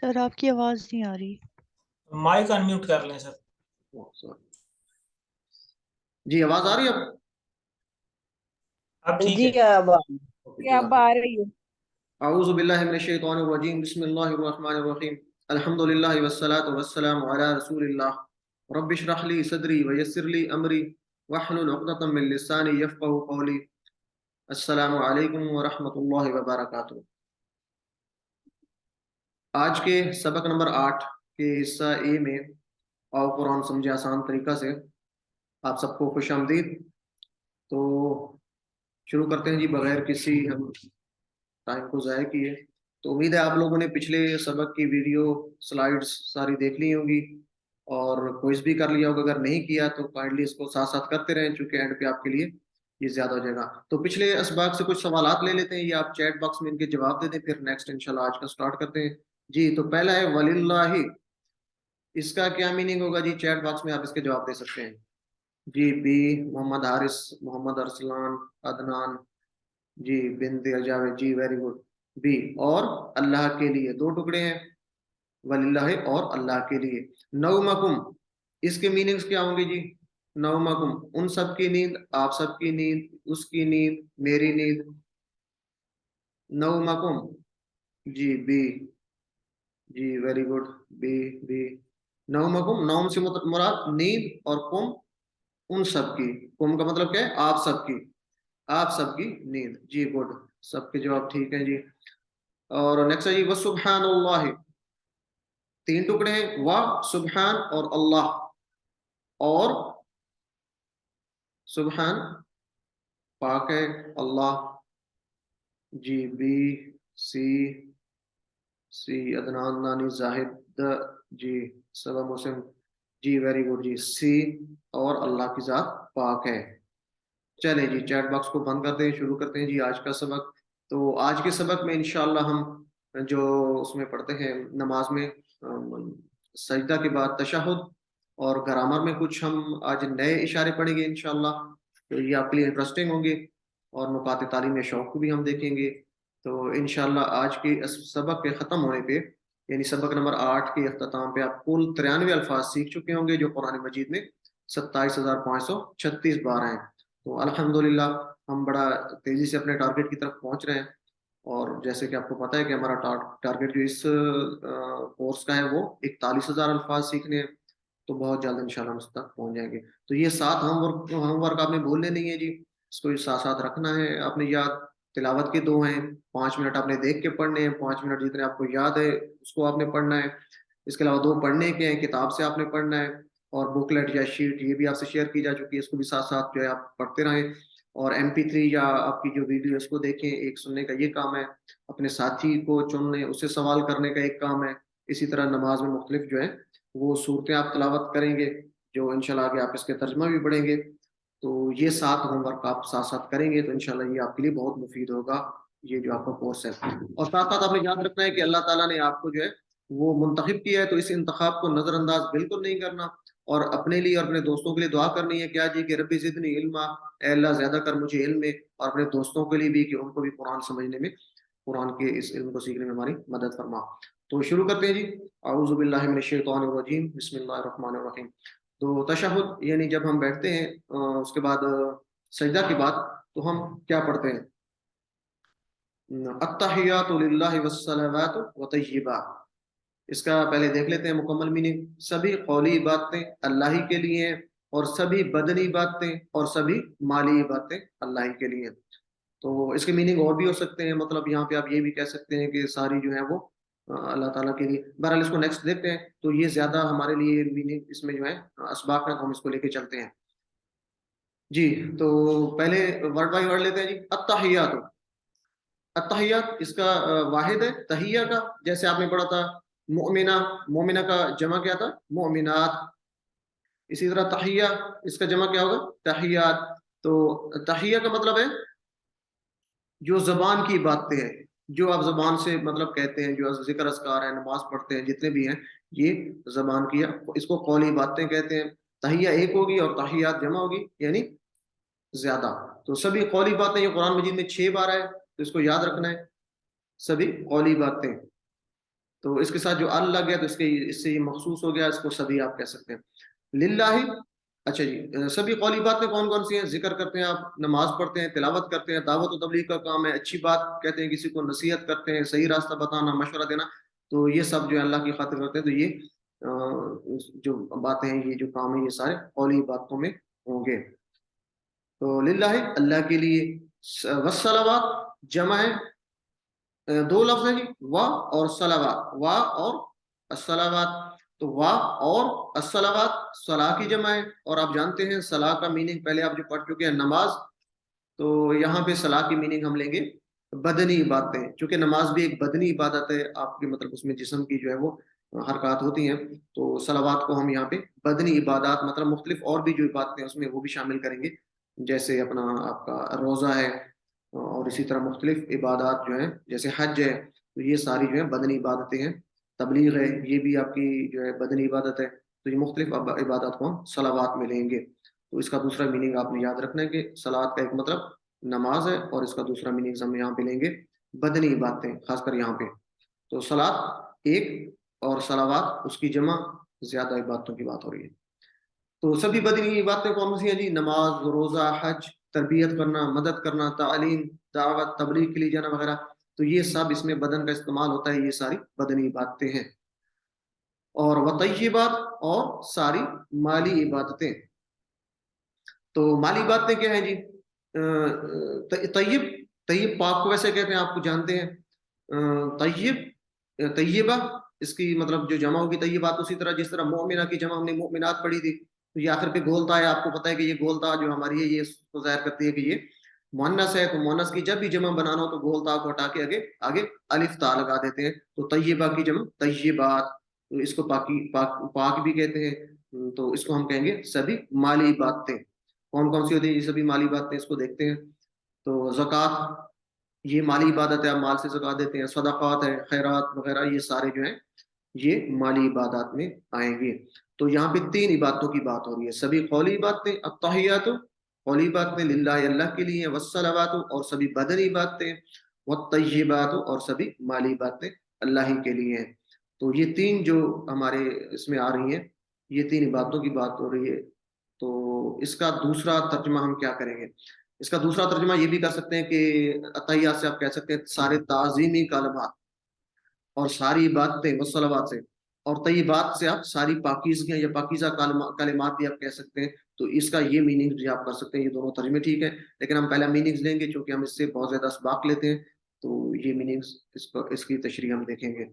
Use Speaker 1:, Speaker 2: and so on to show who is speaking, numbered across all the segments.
Speaker 1: سر آپ کی آواز نہیں آ رہی.
Speaker 2: مائک انمیوٹ کر لیں سر.
Speaker 3: جی آواز آ رہی ہے اب؟
Speaker 2: اب ٹھیک
Speaker 4: جی
Speaker 2: ہے.
Speaker 4: اب آ رہی ہے.
Speaker 3: اعوذ باللہ من الشیطان الرجیم بسم اللہ الرحمن الرحیم الحمدللہ والصلاة والسلام علی رسول اللہ رب اشرح لی صدری ویسر لی امری واحلل عقدۃ من لسانی یفقہوا قولی. السلام علیکم ورحمۃ اللہ وبرکاتہ. آج کے سبق نمبر 8 کے حصہ اے میں آؤ قرآن سمجھے آسان طریقہ سے آپ سب کو خوش آمدید. تو شروع کرتے ہیں جی بغیر کسی ہم ٹائم کو ضائع کیے. تو امید ہے آپ لوگوں نے پچھلے سبق کی ویڈیو سلائیڈز ساری دیکھ لی ہوں گی اور کوئز بھی کر لیا ہوگا. اگر نہیں کیا تو کائنڈلی اس کو ساتھ ساتھ کرتے رہیں چونکہ اینڈ پہ آپ کے لیے یہ زیادہ ہو جائے گا. تو پچھلے اسباق سے کچھ سوالات لے لیتے ہیں یا آپ چیٹ باکس میں ان کے جواب دے دیں پھر نیکسٹ انشاءاللہ آج کا سٹارٹ کرتے ہیں. جی تو پہلا ہے وللہ، اس کا کیا میننگ ہوگا جی؟ چیٹ باکس میں آپ اس کے جواب دے سکتے ہیں. جی بی محمد حارث، محمد ارسلان، عدنان، جی بنت الجاوید، جی ویری گڈ. بی اور اللہ کے لیے، دو ٹکڑے ہیں وللہ اور اللہ کے لیے. نومکم، اس کے میننگز کیا ہوں گے جی؟ نومکم ان سب کی نیند، آپ سب کی نیند، اس کی نیند، میری نیند. نومکم جی بی، جی ویری گڈ بی بی. نومکم، نوم سے مراد نیند اور کم ان سب کی. کم کا مطلب کیا ہے؟ آپ سب کی، آپ سب کی نیند. جی گڈ، سب کے جواب ٹھیک ہیں جی. اور نیکسٹ ہے جی وسبحان اللہ، تین ٹکڑے ہیں و سبحان اور اللہ. اور سبحان پاک ہے اللہ. جی بی سی، سی عدنان نانی زاہد، جی سبا مسلم، جی ویری گڈ جی سی اور اللہ کی ذات پاک ہے. چلیں جی چیٹ باکس کو بند کرتے ہیں، شروع کرتے ہیں جی آج کا سبق. تو آج کے سبق میں انشاءاللہ ہم جو اس میں پڑھتے ہیں نماز میں سجدہ کے بعد تشہد اور گرامر میں کچھ ہم آج نئے اشارے پڑھیں گے انشاءاللہ. تو یہ آپ کے لیے انٹرسٹنگ ہوں گے اور نکات تعلیم شوق کو بھی ہم دیکھیں گے. تو انشاءاللہ آج کے سبق کے ختم ہونے پہ یعنی سبق نمبر 8 کے اختتام پہ آپ کل 93 الفاظ سیکھ چکے ہوں گے جو قرآن مجید میں 27,536 بار ہیں. تو الحمدللہ ہم بڑا تیزی سے اپنے ٹارگٹ کی طرف پہنچ رہے ہیں. اور جیسے کہ آپ کو پتہ ہے کہ ہمارا ٹارگٹ جو اس کورس کا ہے وہ 41,000 الفاظ سیکھنے ہیں. تو بہت جلد انشاءاللہ ہم اس تک پہنچ جائیں گے. تو یہ 7 ہوم ورک آپ نے بھولنے نہیں ہے جی، اس کو ساتھ ساتھ رکھنا ہے. آپ نے یاد تلاوت کے 2 ہیں، 5 منٹ آپ نے دیکھ کے پڑھنے ہیں، 5 منٹ جتنے آپ کو یاد ہے اس کو آپ نے پڑھنا ہے. اس کے علاوہ 2 پڑھنے کے ہیں، کتاب سے آپ نے پڑھنا ہے. اور بکلیٹ یا شیٹ یہ بھی آپ سے شیئر کی جا چکی ہے، اس کو بھی ساتھ ساتھ جو ہے آپ پڑھتے رہیں. اور MP3 یا آپ کی جو ویڈیو اس کو دیکھیں، ایک سننے کا یہ کام ہے، اپنے ساتھی کو چننے اس سے سوال کرنے کا ایک کام ہے. اسی طرح نماز میں مختلف جو ہے وہ صورتیں آپ تلاوت کریں گے جو انشاءاللہ آگے آپ اس کے ترجمہ بھی پڑھیں گے. تو یہ 7 ہوم ورک آپ ساتھ ساتھ کریں گے تو انشاءاللہ یہ آپ کے لیے بہت مفید ہوگا یہ جو آپ کا کورس ہے. اور ساتھ ساتھ آپ نے یاد رکھنا ہے کہ اللہ تعالیٰ نے آپ کو جو ہے وہ منتخب کیا ہے، تو اس انتخاب کو نظر انداز بالکل نہیں کرنا اور اپنے لیے اور اپنے دوستوں کے لیے دعا کرنی ہے. کیا جی کہ ربی زدنی علما، اے اللہ زیادہ کر مجھے علم میں، اور اپنے دوستوں کے لیے بھی کہ ان کو بھی قرآن سمجھنے میں، قرآن کے اس علم کو سیکھنے میں ہماری مدد فرما. تو شروع کرتے ہیں جی. اعوذ باللہ من الشیطان الرجیم بسم اللہ الرحمن الرحیم. تو تشہد یعنی جب ہم بیٹھتے ہیں اس کے بعد سجدہ کے بعد تو ہم کیا پڑھتے ہیں؟ التحیات للہ والصلوات وطیبات. اس کا پہلے دیکھ لیتے ہیں مکمل میننگ. سبھی قولی باتیں اللہ ہی کے لیے ہیں اور سبھی بدنی باتیں اور سبھی مالی باتیں اللہ ہی کے لیے. تو اس کے میننگ اور بھی ہو سکتے ہیں، مطلب یہاں پہ آپ یہ بھی کہہ سکتے ہیں کہ ساری جو ہے وہ اللہ تعالیٰ کے لیے. بہرحال اس کو نیکسٹ دیکھتے ہیں. تو یہ زیادہ ہمارے لیے میننگ اس میں جو ہے اسباق میں ہم اس کو لے کے چلتے ہیں. جی تو پہلے ورڈ بائی ورڈ لیتے ہیں جی. التحیات، التحیات اس کا واحد ہے تحیہ کا، جیسے آپ نے پڑھا تھا مؤمنہ، مومنہ کا جمع کیا تھا؟ مؤمنات. اسی طرح تحیہ اس کا جمع کیا ہوگا؟ تحیات. تو تحیہ کا مطلب ہے جو زبان کی باتیں ہیں، جو آپ زبان سے مطلب کہتے ہیں، جو ذکر اذکار ہیں، نماز پڑھتے ہیں، جتنے بھی ہیں یہ زبان کی ہے، اس کو قولی باتیں کہتے ہیں. تحیہ ایک ہوگی اور تحیات جمع ہوگی یعنی زیادہ. تو سبھی قولی باتیں یہ قرآن مجید میں 6 بار ہے تو اس کو یاد رکھنا ہے، سبھی قولی باتیں. تو اس کے ساتھ جو ال لگ گیا تو اس سے یہ مخصوص ہو گیا، اس کو سبھی آپ کہہ سکتے ہیں للہ۔ اچھا جی، سبھی قولی باتیں کون کون سی ہیں؟ ذکر کرتے ہیں آپ، نماز پڑھتے ہیں، تلاوت کرتے ہیں، دعوت و تبلیغ کا کام ہے، اچھی بات کہتے ہیں، کسی کو نصیحت کرتے ہیں، صحیح راستہ بتانا، مشورہ دینا، تو یہ سب جو ہے اللہ کی خاطر کرتے ہیں۔ تو یہ جو باتیں ہیں، یہ جو کام ہے، یہ سارے قولی باتوں میں ہوں گے۔ تو للہ اللہ کے لیے، والصلوات جمع ہے، دو لفظ ہیں جی، وا اور صلوات، وا اور الصلوات۔ تو وا اور الصلوات صلاح کی جمع ہے، اور آپ جانتے ہیں صلاح کا میننگ پہلے آپ جو پڑھ چکے ہیں نماز، تو یہاں پہ صلاح کی میننگ ہم لیں گے بدنی عبادتیں، چونکہ نماز بھی ایک بدنی عبادت ہے، آپ کے مطلب اس میں جسم کی جو ہے وہ حرکات ہوتی ہیں، تو صلوات کو ہم یہاں پہ بدنی عبادات مطلب مختلف اور بھی جو عبادتیں ہیں اس میں وہ بھی شامل کریں گے، جیسے اپنا آپ کا روزہ ہے، اور اسی طرح مختلف عبادات جو ہیں جیسے حج ہے، تو یہ ساری جو ہے بدنی عبادتیں ہیں، تبلیغ ہے یہ بھی آپ کی جو ہے بدنی عبادت ہے، تو یہ مختلف عبادات کو ہم صلوات میں لیں گے۔ تو اس کا دوسرا میننگ آپ نے یاد رکھنا ہے کہ صلوات کا ایک مطلب نماز ہے، اور اس کا دوسرا میننگ ہم یہاں پہ لیں گے بدنی عبادتیں، خاص کر یہاں پہ۔ تو صلوات ایک اور صلوات اس کی جمع، زیادہ عبادتوں کی بات ہو رہی ہے۔ تو سبھی بدنی عبادتیں کون سی ہیں جی؟ نماز، روزہ، حج، تربیت کرنا، مدد کرنا، تعلیم، دعوت، تبلیغ کے لیے جانا وغیرہ، تو یہ سب اس میں بدن کا استعمال ہوتا ہے، یہ ساری بدنی عبادتیں ہیں۔ اور وطیبات، اور ساری مالی عبادتیں۔ تو مالی عبادتیں کیا ہیں جی؟ طیب پاک کو ویسے کہتے ہیں، آپ کو جانتے ہیں، طیبہ اس کی مطلب جو جمع ہوگی طیبات، اسی طرح جس طرح مومنہ کی جمع ہم نے مومنات پڑھی تھی، تو یہ آخر پہ گولتا ہے، آپ کو پتہ ہے کہ یہ گولتا جو ہماری ہے یہ اس کو ظاہر کرتی ہے کہ یہ مؤنث ہے، تو مؤنث کی جب بھی جمع بنانا ہو تو گولتا کو ہٹا کے آگے الف تا لگا دیتے ہیں، تو طیبہ کی جمع طیبات، تو اس کو پاک بھی کہتے ہیں، تو اس کو ہم کہیں گے سبھی مالی عبادتیں۔ کون کون سی ہوتی ہیں یہ سبھی مالی عبادتیں؟ اس کو دیکھتے ہیں۔ تو زکوٰۃ یہ مالی عبادت ہے، آپ مال سے زکوٰۃ دیتے ہیں، صدقات ہے، خیرات وغیرہ، یہ سارے جو ہیں یہ مالی عبادات میں آئیں گے۔ تو یہاں پہ تین عبادتوں کی بات ہو رہی ہے، سبھی قولی عبادتیں، التحیات قولی باتیں للہ اللہ کے لیے، والصلوات اور سبھی بدنی باتیں، والطیبات اور سبھی مالی باتیں اللہ ہی کے لیے ہیں۔ تو یہ تین جو ہمارے اس میں آ رہی ہیں، یہ تین عبادتوں کی بات ہو رہی ہے۔ تو اس کا دوسرا ترجمہ ہم کیا کریں گے؟ اس کا دوسرا ترجمہ یہ بھی کر سکتے ہیں کہ عطیات سے آپ کہہ سکتے ہیں سارے تعظیمی کلمات اور ساری عبادتیں، والصلوات سے، اور طیبات سے آپ ساری پاکیزگیاں یا پاکیزہ کلمات بھی آپ کہہ سکتے ہیں۔ تو اس کا یہ میننگ بھی آپ کر سکتے ہیں، یہ دونوں ترجمے ٹھیک ہے، لیکن ہم پہلا میننگز لیں گے چونکہ ہم اس سے بہت زیادہ اسباق لیتے ہیں، تو یہ میننگز اس کی تشریح ہم دیکھیں گے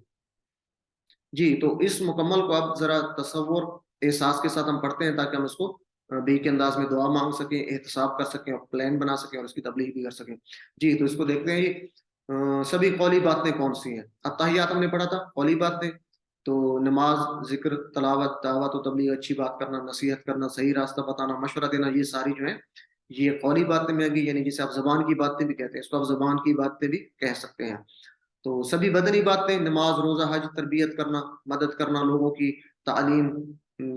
Speaker 3: جی۔ تو اس مکمل کو آپ ذرا تصور احساس کے ساتھ ہم پڑھتے ہیں تاکہ ہم اس کو بے کے انداز میں دعا مانگ سکیں، احتساب کر سکیں، اور پلان بنا سکیں، اور اس کی تبلیغ بھی کر سکیں جی۔ تو اس کو دیکھتے ہیں، سبھی قولی باتیں کون سی ہیں؟ التحیات ہم نے پڑھا تھا، قولی باتیں، تو نماز، ذکر، تلاوت، دعوت و تبلیغ، اچھی بات کرنا، نصیحت کرنا، صحیح راستہ بتانا، مشورہ دینا، یہ ساری جو ہیں یہ قولی باتیں میں گئی، یعنی جسے آپ زبان کی باتیں بھی کہتے ہیں، اس کو آپ زبان کی باتیں بھی کہہ سکتے ہیں۔ تو سبھی بدنی باتیں، نماز، روزہ، حج، تربیت کرنا، مدد کرنا لوگوں کی، تعلیم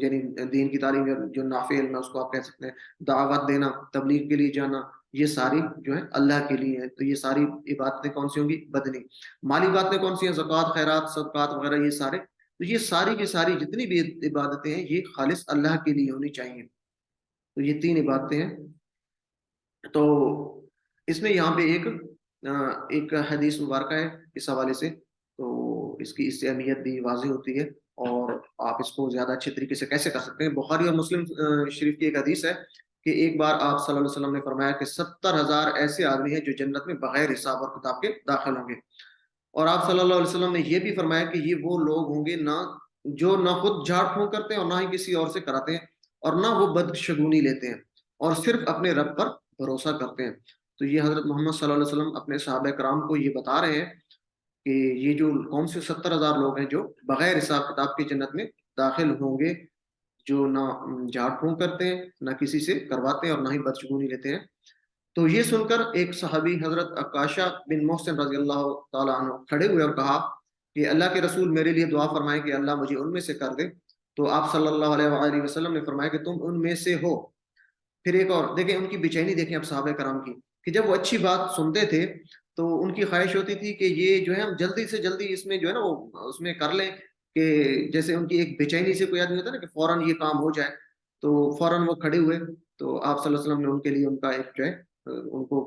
Speaker 3: یعنی دین کی تعلیم جو نافع علم ہے اس کو آپ کہہ سکتے ہیں، دعوت دینا، تبلیغ کے لیے جانا، یہ ساری جو ہے اللہ کے لیے ہے۔ تو یہ ساری عبادتیں کون سی ہوں گی؟ بدنی۔ مالی باتیں کون سی ہیں؟ زکوٰۃ، خیرات، صدقات وغیرہ، یہ سارے، تو یہ ساری کی ساری جتنی بھی عبادتیں ہیں یہ خالص اللہ کے لیے ہونی چاہیے۔ تو یہ تین عبادتیں ہیں۔ تو اس میں یہاں پہ ایک حدیث مبارکہ ہے اس حوالے سے، تو اس کی اس سے اہمیت بھی واضح ہوتی ہے، اور آپ اس کو زیادہ اچھے طریقے سے کیسے کر سکتے ہیں۔ بخاری اور مسلم شریف کی ایک حدیث ہے کہ ایک بار آپ صلی اللہ علیہ وسلم نے فرمایا کہ 70,000 ایسے آدمی ہیں جو جنت میں بغیر حساب اور کتاب کے داخل ہوں گے، اور آپ صلی اللہ علیہ وسلم نے یہ بھی فرمایا کہ یہ وہ لوگ ہوں گے جو نہ خود جھاڑ پھونک کرتے ہیں اور نہ ہی کسی اور سے کراتے ہیں، اور نہ وہ بدشگونی لیتے ہیں، اور صرف اپنے رب پر بھروسہ کرتے ہیں۔ تو یہ حضرت محمد صلی اللہ علیہ وسلم اپنے صحابہ کرام کو یہ بتا رہے ہیں کہ یہ جو کون سے 70,000 لوگ ہیں جو بغیر حساب کتاب کی جنت میں داخل ہوں گے، جو نہ جھاڑ پھونک کرتے ہیں، نہ کسی سے کرواتے ہیں، اور نہ ہی بدشگونی لیتے ہیں۔ تو یہ سن کر ایک صحابی حضرت عکاشہ بن محسن رضی اللہ تعالیٰ عنہ کھڑے ہوئے اور کہا کہ اللہ کے رسول میرے لیے دعا فرمائے کہ اللہ مجھے ان میں سے کر دے۔ تو آپ صلی اللہ علیہ وآلہ وسلم نے فرمایا کہ تم ان میں سے ہو۔ پھر ایک اور دیکھیں ان کی بے چینی، دیکھیں اب صحابہ کرام کی، کہ جب وہ اچھی بات سنتے تھے تو ان کی خواہش ہوتی تھی کہ یہ جو ہے ہم جلدی سے جلدی اس میں جو ہے نا وہ اس میں کر لیں، کہ جیسے ان کی ایک بے چینی سے کوئی آدمی ہوتا ہے نا کہ فوراً یہ کام ہو جائے، تو فوراً وہ کھڑے ہوئے، تو آپ صلی اللہ علیہ وسلم نے ان کے لیے ان کا ایک جو ہے ان کو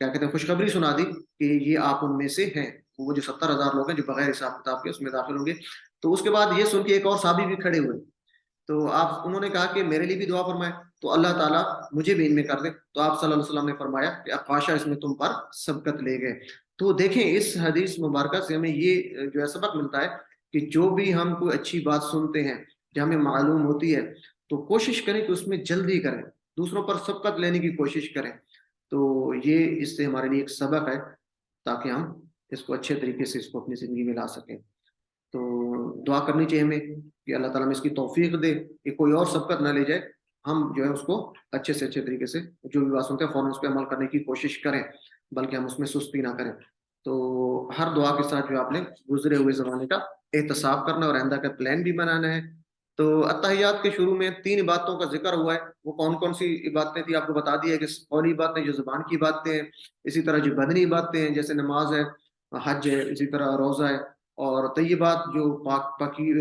Speaker 3: کیا کہتے ہیں خوشخبری سنا دی کہ یہ آپ ان میں سے ہیں، وہ جو 70,000 لوگ ہیں جو بغیر حساب کتاب کے اس میں داخل ہوں گے۔ تو اس کے بعد یہ سن کے ایک اور صحابی بھی کھڑے ہوئے، تو انہوں نے کہا کہ میرے لیے بھی دعا فرمائے، تو اللہ تعالیٰ مجھے بھی ان میں کر دے۔ تو آپ صلی اللہ علیہ وسلم نے فرمایا کہ اقاشا اس میں تم پر سبقت لے گئے۔ تو دیکھیں اس حدیث مبارکہ سے ہمیں یہ جو ہے سبق ملتا ہے کہ جو بھی ہم کوئی اچھی بات سنتے ہیں جو ہمیں معلوم ہوتی ہے تو کوشش کریں کہ اس میں جلدی کریں، دوسروں پر سبقت لینے کی کوشش کریں۔ تو یہ اس سے ہمارے لیے ایک سبق ہے تاکہ ہم اس کو اچھے طریقے سے اس کو اپنی زندگی میں لا سکیں۔ تو دعا کرنی چاہیے ہمیں کہ اللہ تعالیٰ ہمیں اس کی توفیق دے کہ کوئی اور سبقت نہ لے جائے، ہم جو ہے اس کو اچھے سے اچھے طریقے سے جو بھی بات سنتے ہیں فوراً اس پہ عمل کرنے کی کوشش کریں، بلکہ ہم اس میں سستی نہ کریں۔ تو ہر دعا کے ساتھ جو آپ نے گزرے ہوئے زمانے کا احتساب کرنا اور آئندہ کا پلان بھی بنانا ہے۔ تو اتحیات کے شروع میں 3 عبادتوں کا ذکر ہوا ہے، وہ کون کون سی عبادتیں تھی آپ کو بتا دیا ہے کہ قولی باتیں جو زبان کی باتیں ہیں، اسی طرح جو بدنی باتیں ہیں جیسے نماز ہے، حج ہے، اسی طرح روزہ ہے، اور طیبات جو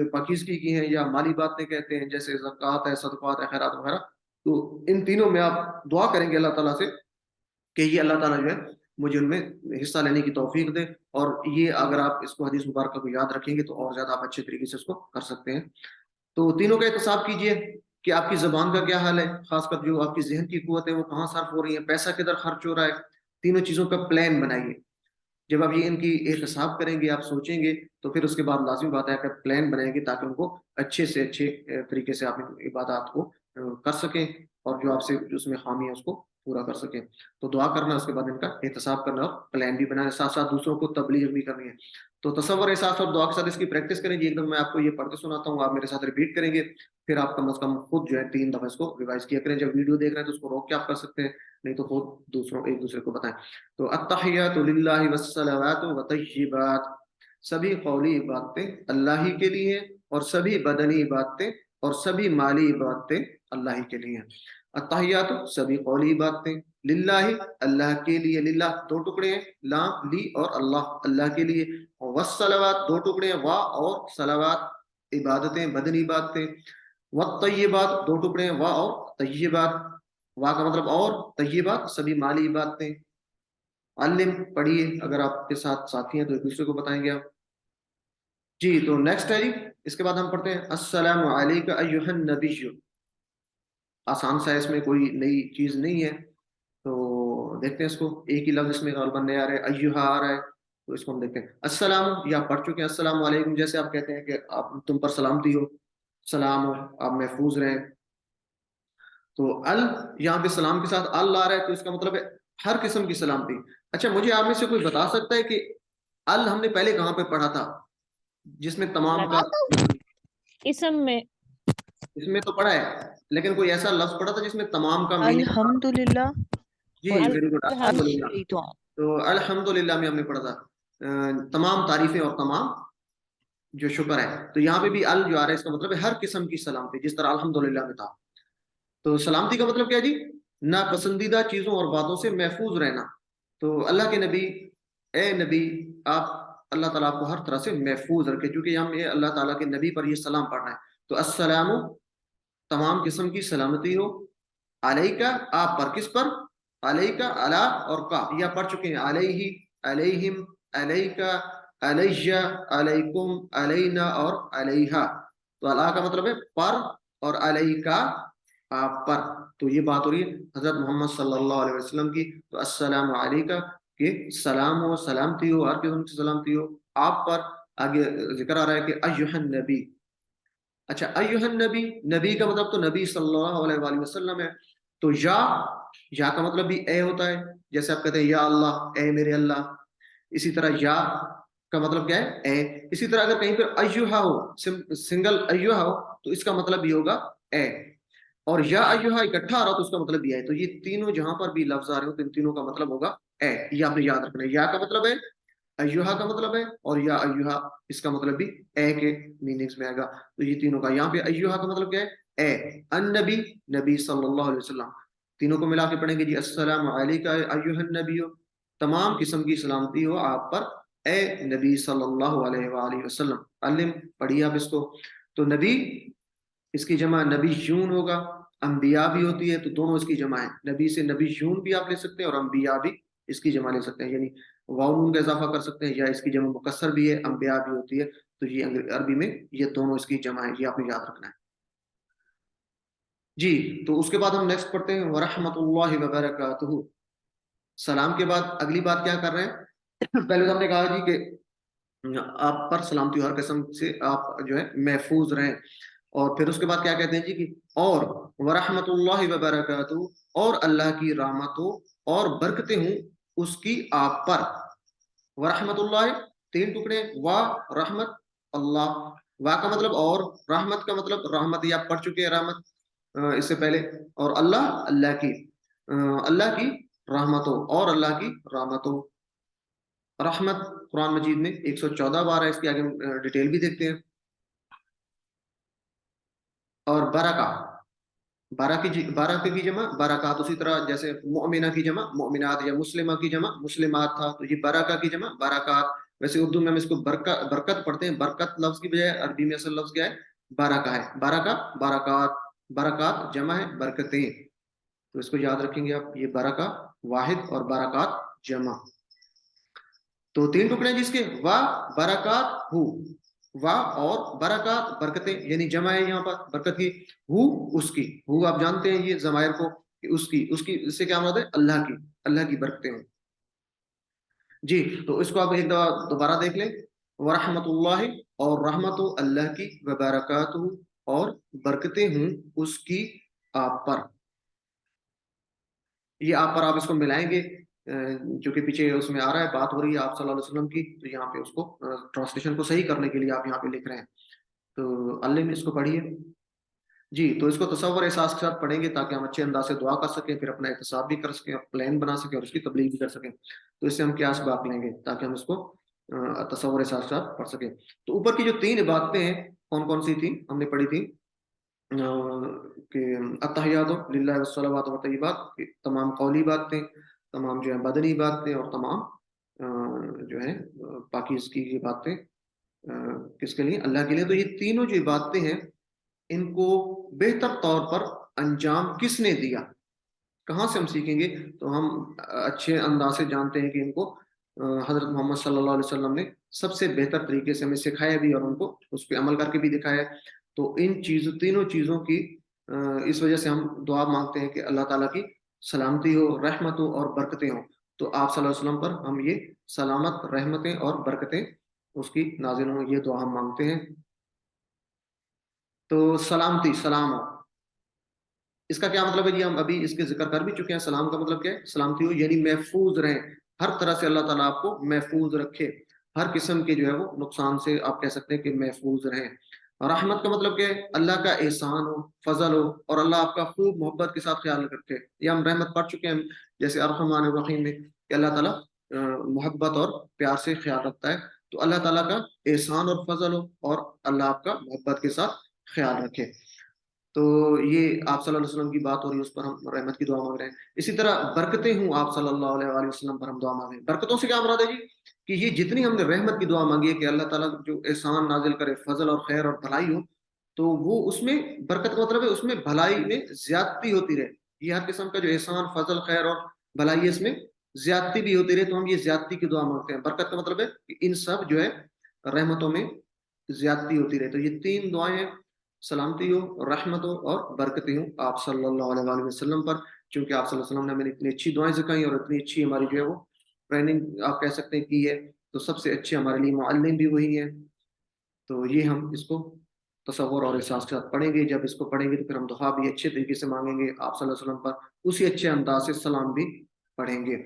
Speaker 3: پاکیزگی کی ہیں یا مالی باتیں کہتے ہیں جیسے زکوٰۃ ہے، صدقات ہے، خیرات وغیرہ۔ تو ان تینوں میں آپ دعا کریں گے اللہ تعالیٰ سے کہ یہ اللہ تعالیٰ جو ہے مجھے ان میں حصہ لینے کی توفیق دے، اور یہ اگر آپ اس کو حدیث مبارکہ کو یاد رکھیں گے تو اور زیادہ آپ اچھے طریقے سے اس کو کر سکتے ہیں۔ تو تینوں کا احتساب کیجئے کہ آپ کی زبان کا کیا حال ہے، خاص کر جو آپ کی ذہن کی قوت ہے وہ کہاں صرف ہو رہی ہے، پیسہ کدھر خرچ ہو رہا ہے، تینوں چیزوں کا پلان بنائیے۔ جب آپ یہ ان کی احتساب کریں گے، آپ سوچیں گے، تو پھر اس کے بعد لازمی بات ہے کہ پلان بنائیں گے تاکہ ان کو اچھے سے اچھے طریقے سے آپ عبادات کو کر سکیں، اور جو آپ سے اس میں خامی ہے اس کو پورا کر سکیں۔ تو دعا کرنا، اس کے بعد ان کا احتساب کرنا اور پلان بھی بنانا، ساتھ ساتھ دوسروں کو تبلیغ بھی کرنی ہے۔ تو تصور احساس اور دعا کے ساتھ اس کی پریکٹس کریں جی۔ ایک دم میں آپ کو یہ پڑھ کے سناتا ہوں، آپ میرے ساتھ ریپیٹ کریں گے، پھر آپ کم از کم خود جو ہے 3 دفعہ اس کو ریوائز کیا کریں۔ جب ویڈیو دیکھ رہے ہیں تو اس کو روک کے آپ کر سکتے ہیں، نہیں تو خود ایک دوسرے کو بتائیں۔ تو التحیات للہ والصلوات والطیبات، سبھی قولی عبادتیں اللہ ہی کے لیے ہیں، اور سبھی بدنی عبادتیں اور سبھی مالی عبادتیں اللہ ہی کے لیے ہیں۔ التحیات سبھی قولی عبادتیں، للہ اللہ کے لیے، للہ 2 ٹکڑے ہیں، لا لی اور اللہ کے لیے، والصلوات 2 ٹکڑے ہیں، وا اور صلوات عبادتیں بدنی عبادتیں، والطیبات 2 ٹکڑے ہیں، وا اور طیبات، وا کا مطلب اور، طیبات سبھی مالی عبادتیں۔ علم پڑھیے، اگر آپ کے ساتھ ساتھی ہیں تو ایک دوسرے کو بتائیں گے آپ جی۔ تو نیکسٹ ہے جی، اس کے بعد ہم پڑھتے ہیں السلام علیکم ایھا النبی۔ آسان سا ہے، اس میں کوئی نئی چیز نہیں ہے، تو دیکھتے ہیں اس کو۔ ایک ہی لفظ اس میں غالباً نیا آ رہا ہے، ایھا آ رہا ہے، تو اس کو ہم دیکھتے ہیں۔ السلام، یا پڑھ چکے ہیں السلام علیکم، جیسے آپ کہتے ہیں کہ آپ تم پر سلامتی ہو، سلام ہو، آپ محفوظ رہیں۔ تو یہاں پہ سلام کے ساتھ آ رہا ہے، تو اس کا مطلب ہے ہر قسم کی سلامتی۔ اچھا، مجھے آپ میں سے کوئی بتا سکتا ہے کہ ہم نے پہلے کہاں پہ پڑھا تھا جس میں تمام کا
Speaker 4: اسم میں؟
Speaker 3: اس میں تو پڑھا ہے، لیکن کوئی ایسا لفظ پڑھا تھا جس میں تمام کا میننگ؟
Speaker 1: الحمدللہ
Speaker 3: جی ویری گڈ، الحمدللہ۔
Speaker 1: یہی تو
Speaker 3: تو الحمدللہ میں ہم نے پڑھا تھا تمام تعریفیں اور تمام جو شکر ہے۔ تو یہاں پہ بھی جو آ رہا ہے اس کا مطلب ہے ہر قسم کی سلامتی، جس طرح الحمدللہ میں تھا۔ تو سلامتی کا مطلب کیا جی؟ ناپسندیدہ چیزوں اور باتوں سے محفوظ رہنا۔ تو اللہ کے نبی، اے نبی، آپ اللہ تعالیٰ آپ کو ہر طرح سے محفوظ رکھے، کیونکہ ہم یہ اللہ تعالیٰ کے نبی پر یہ سلام پڑھنا ہے۔ تو السلام، تمام قسم کی سلامتی ہو، علیکہ، آپ پر، کس پر؟ علیکہ، علی اور کا، یا پڑھ چکے ہیں، علیہ، علیہم، علیکہ، علیہ، علیکم، علینا اور علیہا۔ تو علی کا مطلب ہے پر، اور علیکہ آپ پر۔ تو یہ بات ہو رہی ہے حضرت محمد صلی اللہ علیہ وسلم کی۔ تو السلام علیکہ کہ سلام ہو، سلامتی ہو، ہر قسم کی سلامتی ہو آپ پر۔ آگے ذکر آ رہا ہے کہ ایھا النبی۔ اچھا، ایھا النبی، نبی کا مطلب تو نبی صلی اللہ علیہ وآلہ وسلم ہے۔ تو یا کا مطلب بھی اے ہوتا ہے، جیسے آپ کہتے ہیں یا اللہ، اے میرے اللہ۔ اسی طرح یا کا مطلب کیا ہے؟ اے۔ اسی طرح اگر کہیں پر ایھا ہو، سنگل ایھا ہو، تو اس کا مطلب بھی ہوگا اے، اور یا ایھا اکٹھا آ رہا تو اس کا مطلب بھی ہے۔ تو یہ تینوں جہاں پر بھی لفظ آ رہے ہو تو ان تینوں کا مطلب ہوگا اے، یہ آپ نے یاد رکھنا ہے۔ یا کا مطلب ہے، ایھا کا مطلب ہے، اور یا ایھا اس کا مطلب بھی اے کے میننگز میں آئے گا۔ تو یہ تینوں کا، یہاں پہ ایھا کا مطلب کیا ہے؟ اے۔ النبی، نبی صلی اللہ علیہ وسلم، تینوں کو ملا کے پڑھیں گے جی۔ السلام علیکہ ایھا النبی، تمام قسم کی سلامتی ہو آپ پر اے نبی صلی اللہ علیہ وآلہ وسلم. علم پڑھیے آپ اس کو. تو نبی اس کی جمع نبیون ہوگا. انبیاء بھی ہوتی ہے تو دونوں اس کی جمع ہے. نبی سے نبیون بھی آپ لے سکتے ہیں اور انبیاء بھی اس کی جمع لے سکتے ہیں, یعنی واو نون کا اضافہ کر سکتے ہیں, یا اس کی جمع مکسر بھی ہے, انبیاء بھی ہوتی ہے. تو یہ عربی میں یہ دونوں اس کی جمع ہے, یہ آپ نے یاد رکھنا ہے. جی تو اس کے بعد ہم نیکسٹ پڑھتے ہیں ورحمۃ اللہ وبرکاتہ. سلام کے بعد اگلی بات کیا کر رہے ہیں؟ پہلے تو ہم نے کہا جی کہ آپ پر سلامتی ہر قسم سے آپ جو ہے محفوظ رہیں, اور پھر اس کے بعد کیا کہتے ہیں جی کہ اور ورحمۃ اللہ وبرکاتہ, اور اللہ کی رحمتوں اور برکتیں ہوں اس کی آپ پر. ورحمۃ اللہ تین ٹکڑے, وا رحمت اللہ. وا کا مطلب اور, رحمت کا مطلب رحمت, یہ آپ پڑھ چکے ہیں رحمت اس سے پہلے, اور اللہ کی رحمتوں, اور اللہ کی رحمتوں. رحمت قرآن مجید میں 114 بار ہے, اس کی آگے ڈیٹیل بھی دیکھتے ہیں. اور برکہ کی جمع برکات, اسی طرح جیسے مؤمنہ کی جمع مؤمنات, یا مسلمہ کی جمع مسلمات تھا, تو یہ برکہ کی جمع برکات. ویسے اردو میں ہم اس کو برکت پڑھتے ہیں, برکت لفظ کی بجائے عربی میں اصل لفظ کیا ہے؟ برکہ ہے. برکہ برکات, برکات جمع ہے برکتیں, تو اس کو یاد رکھیں گے آپ, یہ برکہ واحد اور برکات جمع. تو تین ٹکڑے جس کے, وا برکات ہو, وا اور برکات برکتیں, یعنی جمع ہے یہاں پر برکت کی. ہو اس کی, ہو آپ جانتے ہیں یہ ضمائر کو, کہ اس کی اس سے کیا مراد ہے؟ اللہ کی برکتیں ہوں. جی تو اس کو آپ ایک دفعہ دوبارہ دیکھ لیں. ورحمۃ اللہ, اور رحمت اللہ کی, وبرکاتہ اور برکتیں ہوں اس کی آپ پر. یہ آپ پر آپ اس کو ملائیں گے, جو کہ پیچھے اس میں آ رہا ہے, بات ہو رہی ہے آپ صلی اللہ علیہ وسلم کی, تو یہاں پہ اس کو ٹرانسلیشن کو صحیح کرنے کے لیے آپ یہاں پہ لکھ رہے ہیں. تو اللہ میں اس کو پڑھیے. جی تو اس کو تصور احساس کے ساتھ پڑھیں گے تاکہ ہم اچھے انداز سے دعا کر سکیں, پھر اپنا احتساب بھی کر سکیں, پلان بنا سکیں اور اس کی تبلیغ بھی کر سکیں. تو اس سے ہم کیا اسباق لیں گے تاکہ ہم اس کو تصور احساس کے ساتھ پڑھ سکیں. تو اوپر کی جو تین عبادتیں ہیں کون کون سی تھیں ہم نے پڑھی تھی, کہ التحیات للہ والصلوات والطیبات, تمام قولی باتیں, تمام جو ہے بدنی باتیں, اور تمام جو ہے پاکیزگی کی باتیں کس کے لیے؟ اللہ کے لیے. تو یہ تینوں جو باتیں ہیں ان کو بہتر طور پر انجام کس نے دیا, کہاں سے ہم سیکھیں گے؟ تو ہم اچھے انداز سے جانتے ہیں کہ ان کو حضرت محمد صلی اللہ علیہ وسلم نے سب سے بہتر طریقے سے ہمیں سکھایا بھی, اور ان کو اس پہ عمل کر کے بھی دکھایا. تو ان تینوں چیزوں کی اس وجہ سے ہم دعا مانگتے ہیں کہ اللہ تعالیٰ کی سلامتی ہو, رحمت ہو اور برکتیں ہوں. تو آپ صلی اللہ علیہ وسلم پر ہم یہ سلامت, رحمتیں اور برکتیں اس کی نازل ہوں, یہ دعا ہم مانگتے ہیں. تو سلامتی, سلام ہو, اس کا کیا مطلب ہے جی؟ ہم ابھی اس کے ذکر کر بھی چکے ہیں. سلام کا مطلب کیا ہے؟ سلامتی ہو یعنی محفوظ رہیں, ہر طرح سے اللہ تعالیٰ آپ کو محفوظ رکھے, ہر قسم کے جو ہے وہ نقصان سے آپ کہہ سکتے ہیں کہ محفوظ رہیں. رحمت کا مطلب کیا ہے؟ اللہ کا احسان ہو, فضل ہو, اور اللہ آپ کا خوب محبت کے ساتھ خیال رکھے. یہ ہم رحمت پڑھ چکے ہیں جیسے الرحمن الرحیم میں, کہ اللہ تعالیٰ محبت اور پیار سے خیال رکھتا ہے. تو اللہ تعالیٰ کا احسان اور فضل ہو, اور اللہ آپ کا محبت کے ساتھ خیال رکھے. تو یہ آپ صلی اللہ علیہ وسلم کی بات ہو رہی ہے, اس پر ہم رحمت کی دعا مانگ رہے ہیں. اسی طرح برکتیں ہوں آپ صلی اللہ علیہ وسلم پر ہم دعا مانگ رہے ہیں. برکتوں سے کیا مراد ہے جی؟ کہ یہ جتنی ہم نے رحمت کی دعا مانگی ہے کہ اللہ تعالیٰ جو احسان نازل کرے, فضل اور خیر اور بھلائی ہو, تو وہ اس میں برکت کا مطلب ہے اس میں بھلائی میں زیادتی ہوتی رہے. یہ ہر قسم کا جو احسان, فضل, خیر اور بھلائی ہے, اس میں زیادتی بھی ہوتی رہے, تو ہم یہ زیادتی کی دعا مانگتے ہیں. برکت کا مطلب ہے کہ ان سب جو ہے رحمتوں میں زیادتی ہوتی رہے. تو یہ تین دعائیں ہیں, سلامتی ہو, رحمت ہو اور برکتی ہوں آپ صلی اللہ علیہ وسلم پر. چونکہ آپ صلی اللہ علیہ وسلم نے ہمیں اتنی اچھی دعائیں سکھائیں اور اتنی اچھی ہماری جو ہے وہ ٹریننگ آپ کہہ سکتے ہیں کی ہے, تو سب سے اچھے ہمارے لیے معلم بھی وہی ہیں. تو یہ ہم اس کو تصور اور احساس کے ساتھ پڑھیں گے. جب اس کو پڑھیں گے تو پھر ہم دعا بھی اچھے طریقے سے مانگیں گے آپ صلی اللہ علیہ وسلم پر, اسی اچھے انداز سے سلام بھی پڑھیں گے.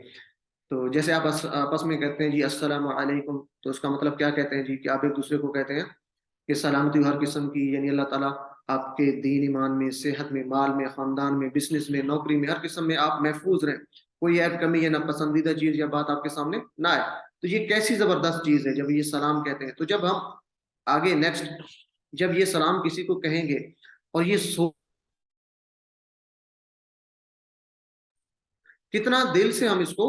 Speaker 3: تو جیسے آپ آپس میں کہتے ہیں جی السلام علیکم, تو اس کا مطلب کیا کہتے ہیں جی؟ کہ آپ ایک دوسرے کو کہتے ہیں کہ سلامتی ہر قسم کی, یعنی اللہ تعالیٰ آپ کے دین ایمان میں, صحت میں, مال میں, خاندان میں, بزنس میں, نوکری میں, ہر قسم میں آپ محفوظ رہیں. کوئی عیب کمی یا ناپسندیدہ چیز یا بات آپ کے سامنے نہ آئے. تو یہ کیسی زبردست چیز ہے جب یہ سلام کہتے ہیں. تو جب ہم آگے نیکسٹ جب یہ سلام کسی کو کہیں گے اور یہ کتنا دل سے ہم اس کو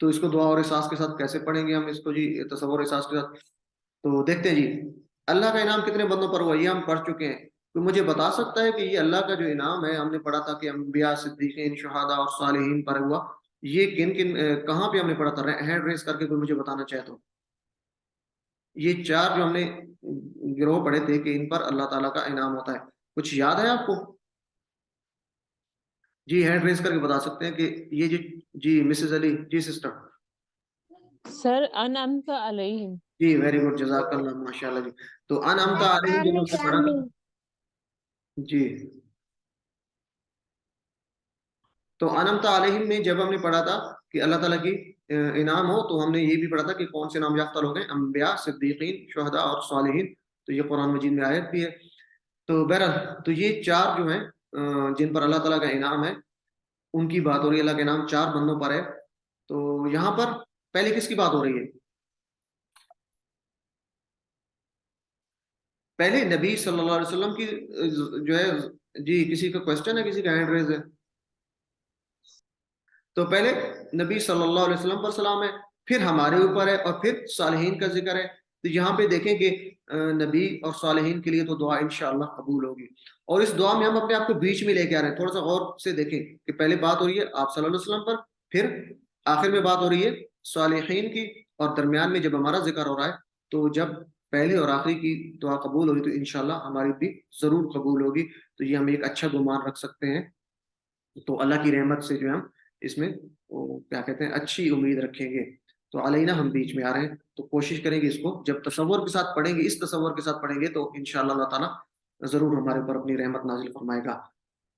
Speaker 3: تو اس کو دعا اور احساس کے ساتھ کیسے پڑھیں گے ہم اس کو جی تصور احساس کے ساتھ؟ تو دیکھتے ہیں جی اللہ کا انعام کتنے بندوں پر ہوا یہ ہم پڑھ چکے ہیں. تو مجھے بتا سکتا ہے کہ یہ اللہ کا جو انعام ہے ہم نے پڑھا تھا کہ انبیاء صدیقین شہداء اور صالحین پر ہوا, یہ کن کن کہاں پہ ہم نے پڑھا تھا؟ ہینڈ ریز کر کے کوئی مجھے بتانا چاہے تو. یہ چار جو ہم نے گروہ پڑھے تھے کہ ان پر اللہ تعالیٰ کا انعام ہوتا ہے, کچھ یاد ہے آپ کو؟ جی ہینڈ ریز کر کے بتا سکتے ہیں کہ یہ جی مسز علی جی سسٹر.
Speaker 4: سر انعمت علیہم.
Speaker 3: جی ویری گڈ جزاک اللہ ماشاء اللہ جی. تو انعمت علیہم جو ہم نے پڑھا تھا جی, تو انعمت علیہم میں جب ہم نے پڑھا تھا کہ اللہ تعالیٰ کی انعام ہو تو ہم نے یہ بھی پڑھا تھا کہ کون سے نام یافتہ لوگ ہیں, انبیاء صدیقین شہداء اور صالحین. تو یہ قرآن مجید میں آیت بھی ہے. تو بہرحال تو یہ چار جو ہیں جن پر اللہ تعالیٰ کا انعام ہے ان کی بات ہو رہی ہے. اللہ کا انعام چار بندوں پر ہے. تو یہاں پر پہلے کس کی بات ہو رہی ہے؟ پہلے نبی صلی اللہ علیہ وسلم کی جو ہے. جی کسی کا کوشچن ہے, کسی کا ہینڈ ریز ہے؟ تو پہلے نبی صلی اللہ علیہ وسلم پر سلام ہے, پھر ہمارے اوپر ہے, اور پھر صالحین کا ذکر ہے. تو یہاں پہ دیکھیں کہ نبی اور صالحین کے لیے تو دعا انشاءاللہ قبول ہوگی, اور اس دعا میں ہم اپنے آپ کو بیچ میں لے کے آ رہے ہیں. تھوڑا سا غور سے دیکھیں کہ پہلے بات ہو رہی ہے آپ صلی اللہ علیہ وسلم پر, پھر آخر میں بات ہو رہی ہے صالحین کی, اور درمیان میں جب ہمارا ذکر ہو رہا ہے تو جب پہلے اور آخری کی دعا قبول ہوگی تو انشاءاللہ ہماری بھی ضرور قبول ہوگی. تو یہ ہم ایک اچھا گمان رکھ سکتے ہیں. تو اللہ کی رحمت سے جو ہم اس میں کیا کہتے ہیں اچھی امید رکھیں گے. تو علینا ہم بیچ میں آ رہے ہیں, تو کوشش کریں گے اس کو جب تصور کے ساتھ پڑھیں گے, اس تصور کے ساتھ پڑھیں گے تو انشاءاللہ اللہ تعالیٰ ضرور ہمارے اوپر اپنی رحمت نازل فرمائے گا.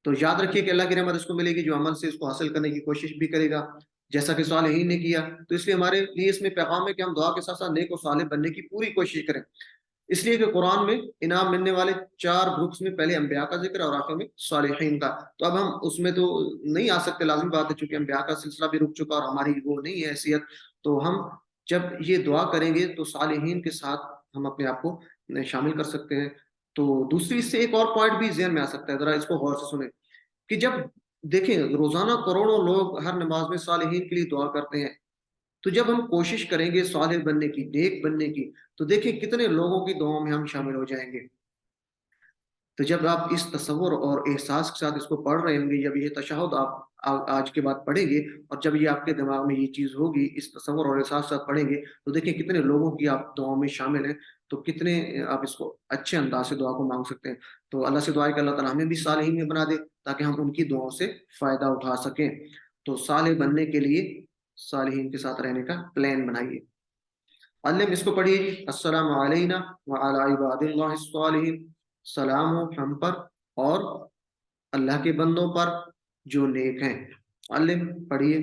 Speaker 3: تو یاد رکھیے کہ اللہ کی رحمت اس کو ملے گی جو عمل سے اس کو حاصل کرنے کی کوشش بھی کرے گا, جیسا کہ صالحین نے کیا. تو اس لیے ہمارے لیے اس میں پیغام ہے کہ ہم دعا کے ساتھ ساتھ نیک و صالح بننے کی پوری کوشش کریں. اس لیے کہ قرآن میں انعام ملنے والے چار گروپس میں پہلے انبیاء کا ذکر ہے اور آخر میں صالحین کا. تو اب ہم اس میں تو نہیں آ سکتے, لازمی بات ہے, چونکہ انبیاء کا سلسلہ بھی رک چکا اور ہماری وہ نہیں ہے حیثیت. تو ہم جب یہ دعا کریں گے تو صالحین کے ساتھ ہم اپنے آپ کو شامل کر سکتے ہیں. تو دوسری اس سے ایک اور پوائنٹ بھی ذہن میں آ سکتا ہے, ذرا اس کو غور سے سنیں کہ جب دیکھیں روزانہ کروڑوں لوگ ہر نماز میں صالحین کے لیے دعا کرتے ہیں, تو جب ہم کوشش کریں گے صالح بننے کی, نیک بننے کی, تو دیکھیں کتنے لوگوں کی دعاؤں میں ہم شامل ہو جائیں گے. تو جب آپ اس تصور اور احساس کے ساتھ اس کو پڑھ رہے ہوں گے, جب یہ تشہد آپ آج کے بعد پڑھیں گے اور جب یہ آپ کے دماغ میں یہ چیز ہوگی, اس تصور اور احساس کے ساتھ پڑھیں گے, تو دیکھیں کتنے لوگوں کی آپ دعاؤں میں شامل ہیں. تو کتنے آپ اس کو اچھے انداز سے دعا کو مانگ سکتے ہیں. تو اللہ سے دعا ہے کہ اللہ تعالیٰ ہمیں بھی صالحین میں بنا دے تاکہ ہم ان کی دعاؤں سے فائدہ اٹھا سکیں. تو صالح بننے کے لیے صالحین کے ساتھ رہنے کا پلان بنائیے. علم اس کو پڑھیے جی. السلام علینا وعلی عباد اللہ الصالحین, سلام ہو ہم پر اور اللہ کے بندوں پر جو نیک ہیں. علم پڑھیے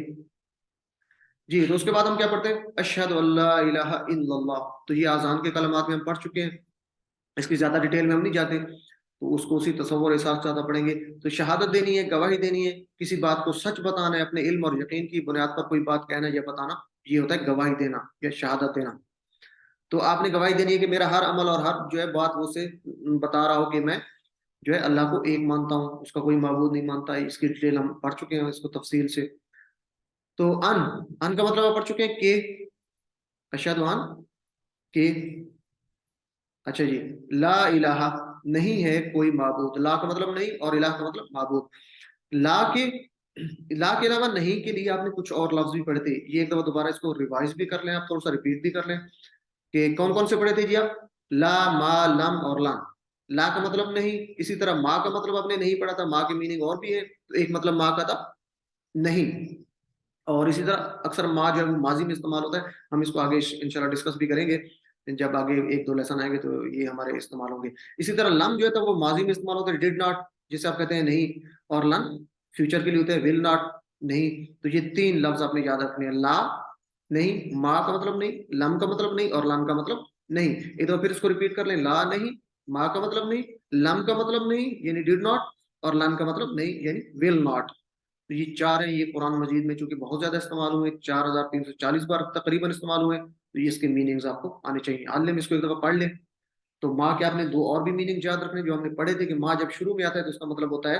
Speaker 3: جی. تو اس کے بعد ہم کیا پڑھتے ہیں؟ اشہد اللہ الہ الا اللہ. تو یہ اذان کے کلمات میں ہم پڑھ چکے ہیں, اس کی زیادہ ڈیٹیل میں ہم نہیں جاتے, تو اس کو اسی تصور احساس کے ساتھ پڑھیں گے. تو شہادت دینی ہے, گواہی دینی ہے, کسی بات کو سچ بتانا ہے, اپنے علم اور یقین کی بنیاد پر کوئی بات کہنا یا بتانا, یہ ہوتا ہے گواہی دینا یا شہادت دینا. تو آپ نے گواہی دینی ہے کہ میرا ہر عمل اور ہر جو ہے بات وہ سے بتا رہا ہو کہ میں جو ہے اللہ کو ایک مانتا ہوں, اس کا کوئی معبود نہیں مانتا. اس کی ڈیٹیل ہم پڑھ چکے ہیں اس کو تفصیل سے. تو ان کا مطلب آپ پڑھ چکے ہیں کہ اشہد ان کہ اچھا جی لا الہ نہیں ہے کوئی معبود. لا کا مطلب نہیں اور الہ کا مطلب معبود. لا کے علاوہ نہیں کے لیے آپ نے کچھ اور لفظ بھی پڑھے تھے. یہ ایک دفعہ دوبارہ اس کو ریوائز بھی کر لیں, آپ تھوڑا سا ریپیٹ بھی کر لیں کہ کون کون سے پڑھے تھے جی آپ؟ لا, ما, لم اور لان. لا کا مطلب نہیں, اسی طرح ما کا مطلب آپ نے نہیں پڑھا تھا, ما کی میننگ اور بھی ہے. تو ایک مطلب ما کا تھا نہیں, اور اسی طرح اکثر ما جو ہے ماضی میں استعمال ہوتا ہے. ہم اس کو آگے انشاءاللہ ڈسکس بھی کریں گے, جب آگے ایک دو لیسن آئیں گے تو یہ ہمارے استعمال ہوں گے. اسی طرح لم جو ہے تو وہ ماضی میں استعمال ہوتا ہے, ڈیڈ ناٹ جسے آپ کہتے ہیں نہیں, اور لن فیوچر کے لیے ہوتے ہیں ول ناٹ نہیں. تو یہ تین لفظ آپ نے یاد رکھنے ہیں, لا نہیں, ما کا مطلب نہیں, لم کا مطلب نہیں اور لن کا مطلب نہیں. ایک دفعہ پھر اس کو ریپیٹ کر لیں, لا نہیں, ما کا مطلب نہیں, لم کا مطلب نہیں یعنی ڈیڈ ناٹ, اور لن کا مطلب نہیں یعنی ول ناٹ. تو یہ چار ہیں, یہ قرآن مجید میں چونکہ بہت زیادہ استعمال ہوئے, 4340 بار تقریباً استعمال ہوئے, تو یہ اس کے میننگز آپ کو آنے چاہیے. علم اس کو ایک دفعہ پڑھ لیں. تو ماں کے آپ نے دو اور بھی میننگ یاد رکھنے جو ہم نے پڑھے تھے کہ ماں جب شروع میں آتا ہے تو اس کا مطلب ہوتا ہے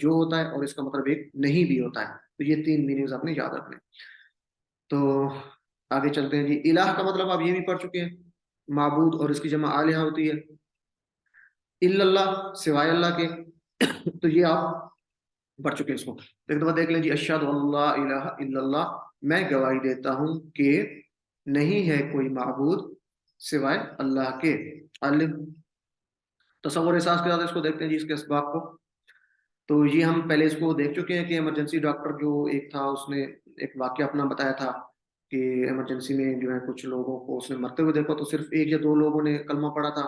Speaker 3: جو ہوتا ہے، اور اس کا مطلب ایک نہیں بھی ہوتا ہے. تو یہ 3 میننگز آپ نے یاد رکھنے. تو آگے چلتے ہیں جی. الہ کا مطلب آپ یہ بھی پڑھ چکے ہیں، معبود، اور اس کی جمع آلہہ ہوتی ہے. الا اللہ، سوائے اللہ کے. تو یہ آپ پڑھ چکے ہیں اس کو. ایک دفعہ دیکھ لیں جی. اشہد اللہ الہ الا اللہ، میں گواہی دیتا ہوں کہ نہیں ہے کوئی معبود سوائے اللہ کے. علم، تصور احساس کے ساتھ اس کو دیکھتے ہیں جی، اس کے اسباب کو. تو یہ ہم پہلے اس کو دیکھ چکے ہیں کہ ایمرجنسی ڈاکٹر جو ایک تھا، اس نے ایک واقعہ اپنا بتایا تھا کہ ایمرجنسی میں جو ہے کچھ لوگوں کو اس نے مرتے ہوئے دیکھا، تو صرف 1 یا 2 لوگوں نے کلمہ پڑھا تھا.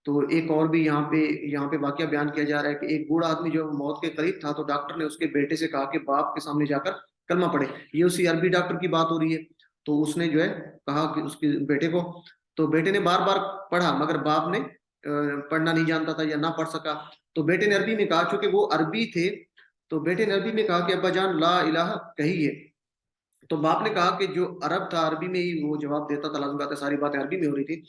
Speaker 3: تو ایک اور بھی یہاں پہ واقعہ بیان کیا جا رہا ہے کہ ایک بوڑھا آدمی جو موت کے قریب تھا، تو ڈاکٹر نے اس کے بیٹے سے کہا کہ باپ کے سامنے جا کر کلمہ پڑھے. یہ اسی عربی ڈاکٹر کی بات ہو رہی ہے. تو اس نے جو ہے کہا کہ اس کے بیٹے کو، تو بیٹے نے بار بار پڑھا، مگر باپ نے پڑھنا نہیں جانتا تھا یا نہ پڑھ سکا. تو بیٹے نے عربی میں کہا، چونکہ وہ عربی تھے، تو بیٹے نے عربی میں کہا کہ ابا جان لا الہ کہیے. تو باپ نے کہا کہ جو عرب تھا عربی میں ہی وہ جواب دیتا تھا، لازم بات ہے ساری باتیں عربی میں ہو رہی تھی.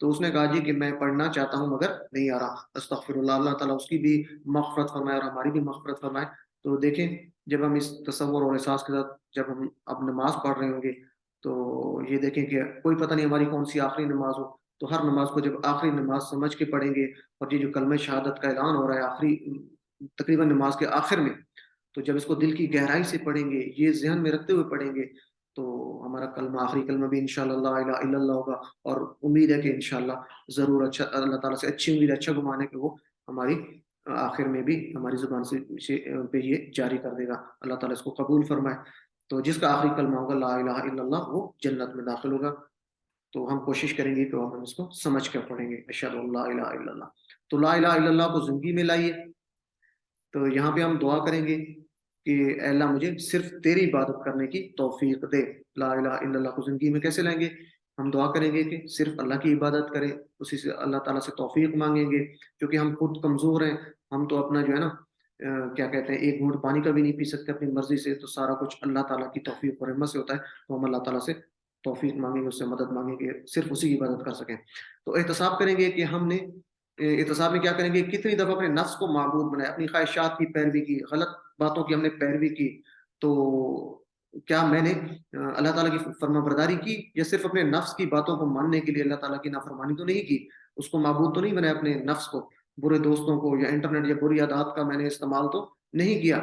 Speaker 3: تو اس نے کہا جی کہ میں پڑھنا چاہتا ہوں مگر نہیں آ رہا. استغفر اللہ، اللہ تعالیٰ اس کی بھی مغفرت فرمائے اور ہماری بھی مغفرت فرمائے. تو دیکھیں جب ہم اس تصور اور احساس کے ساتھ جب ہم اب نماز پڑھ رہے ہوں گے، تو یہ دیکھیں کہ کوئی پتہ نہیں ہماری کون سی آخری نماز ہو. تو ہر نماز کو جب آخری نماز سمجھ کے پڑھیں گے، اور یہ جو کلمہ شہادت کا اعلان ہو رہا ہے آخری تقریباً نماز کے آخر میں، تو جب اس کو دل کی گہرائی سے پڑھیں گے، یہ ذہن میں رکھتے ہوئے پڑھیں گے، تو ہمارا کلمہ آخری کلمہ بھی انشاءاللہ لا الہ الا اللہ ہوگا. اور امید ہے کہ انشاءاللہ ضرور اچھا، اللہ تعالیٰ سے اچھی امید، اچھا گمان ہے کہ وہ ہماری آخر میں بھی ہماری زبان سے پہ یہ جاری کر دے گا. اللہ تعالیٰ اس کو قبول فرمائے. تو جس کا آخری کلمہ ہوگا لا الہ الا اللہ، وہ جنت میں داخل ہوگا. تو ہم کوشش کریں گے کہ ہم اس کو سمجھ کر پڑھیں گے. اشہد اللہ الہ الا اللہ. تو لا الہ الا اللہ کو زندگی میں لائیے. تو یہاں پہ ہم دعا کریں گے کہ اے اللہ مجھے صرف تیری عبادت کرنے کی توفیق دے. لا الہ الا اللہ کو زندگی میں کیسے لائیں گے؟ ہم دعا کریں گے کہ صرف اللہ کی عبادت کریں، اسی سے اللہ تعالیٰ سے توفیق مانگیں گے، کیونکہ ہم خود کمزور ہیں. ہم تو اپنا جو ہے نا کیا کہتے ہیں، ایک گھونٹ پانی کا بھی نہیں پی سکتے اپنی مرضی سے. تو سارا کچھ اللہ تعالیٰ کی توفیق اور رحمت سے ہوتا ہے. تو ہم اللہ تعالیٰ سے توفیق مانگیں گے، اس سے مدد مانگیں گے، صرف اسی کی عبادت کر سکیں. تو احتساب کریں گے کہ ہم نے احتساب میں کیا کریں گے، کتنی دفعہ اپنے نفس کو معبود بنایا، اپنی خواہشات کی پیروی کی، غلط باتوں کی ہم نے پیروی کی. تو کیا میں نے اللہ تعالیٰ کی فرما برداری کی، یا صرف اپنے نفس کی باتوں کو ماننے کے لیے اللہ تعالیٰ کی نافرمانی تو نہیں کی، اس کو معبود تو نہیں بنایا اپنے نفس کو، برے دوستوں کو یا انٹرنیٹ یا بری عادات کا میں نے استعمال تو نہیں کیا.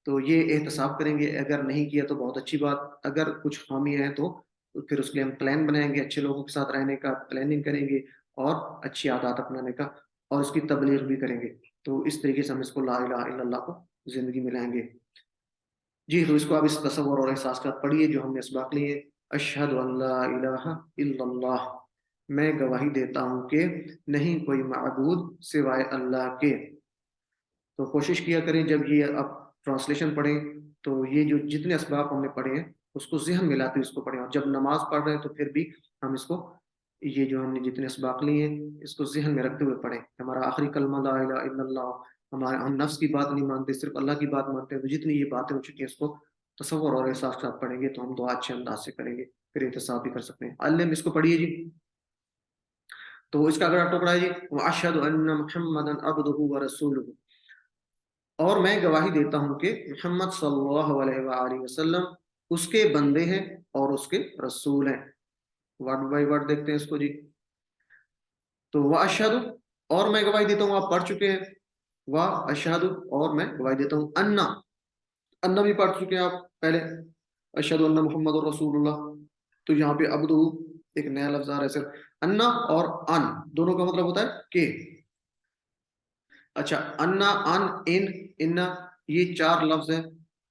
Speaker 3: تو یہ احتساب کریں گے. اگر نہیں کیا تو بہت اچھی بات، اگر کچھ خامی ہے تو پھر اس کے لیے ہم پلان بنائیں گے، اچھے لوگوں کے ساتھ رہنے کا پلاننگ کریں گے، اور اچھی عادات اپنانے کا، اور اس کی تبلیغ بھی کریں گے. تو اس طریقے سے ہم اس کو لا الہ الا اللہ کو زندگی میں لائیں گے. جی تو اس کو آپ اس تصور اور احساس کا پڑھیے جو ہم نے اسباق لیے. اشہد ان لا الہ الا اللہ، میں گواہی دیتا ہوں کہ نہیں کوئی معبود سوائے اللہ کے. تو کوشش کیا کریں جب یہ آپ ٹرانسلیشن پڑھیں تو یہ جو جتنے اسباق ہم نے پڑھے ہیں اس کو ذہن میں لاتے اس کو پڑھیں. اور جب نماز پڑھ رہے ہیں تو پھر بھی ہم اس کو، یہ جو ہم نے جتنے اسباق لیے ہیں اس کو ذہن میں رکھتے ہوئے پڑھیں. ہمارا آخری کلمہ لا الہ الا اللہ، ہم نفس کی بات نہیں مانتے، صرف اللہ کی بات مانتے ہیں. تو جتنی یہ باتیں ہو چکی ہیں اس کو تصور اور احساس کے ساتھ پڑھیں گے تو ہم دعا اچھے انداز سے کریں گے، پھر احتساب بھی کر سکتے ہیں. علم، اس کو پڑھیے جی. تو اس کا اگلا ٹکڑا ہے جی واشهد ان محمدا عبده ورسوله، اور میں گواہی دیتا ہوں کہ محمد صلی اللہ علیہ وآلہ وسلم اس کے بندے ہیں اور اس کے رسول ہیں. ورڈ بائی ورڈ دیکھتے ہیں اس کو جی. تو واشهد، اور میں گواہی دیتا ہوں، آپ پڑھ چکے ہیں. واشهد، اور میں گواہی دیتا ہوں. ان بھی پڑھ چکے ہیں آپ پہلے. اشہد ان محمد رسول اللہ. تو یہاں پہ عبدہ ایک نیا لفظ آ رہا ہے. صرف ان اور ان دونوں کا مطلب ہوتا ہے کہ. اچھا، ان یہ 4 لفظ ہیں.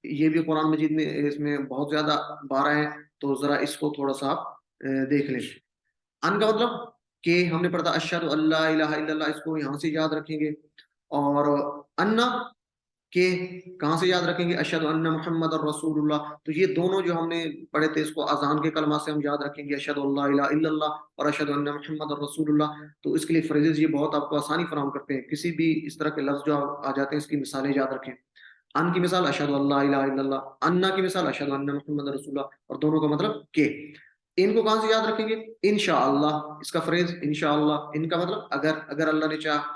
Speaker 3: یہ بھی قرآن مجید میں اس میں بہت زیادہ 12 ہیں. تو ذرا اس کو تھوڑا سا آپ دیکھ لیں. ان کا مطلب کہ ہم نے پڑھا تھا اشہد اللہ الہ الا اللہ، اس کو یہاں سے یاد رکھیں گے. اور ان کہ کہاں سے یاد رکھیں گے، اشہد ان محمد رسول اللہ. تو یہ دونوں جو ہم نے پڑھے تھے اس کو اذان کے کلمات سے ہم یاد رکھیں گے، اشہد اللہ الہ الا اللہ اور اشہد ان محمد رسول اللہ. تو اس کے لیے فریزز یہ بہت آپ کو آسانی فراہم کرتے ہیں. کسی بھی اس طرح کے لفظ جو آ جاتے ہیں اس کی مثالیں یاد رکھیں. ان کی مثال اشہد اللہ الہ الا اللہ، ان کی مثال اشہد ان محمد رسول اللہ، اور دونوں کا مطلب کہ. ان کو کہاں سے یاد رکھیں گے؟ انشاءاللہ، اس کا فریز انشاءاللہ. ان کا مطلب اگر اللہ نے چاہا.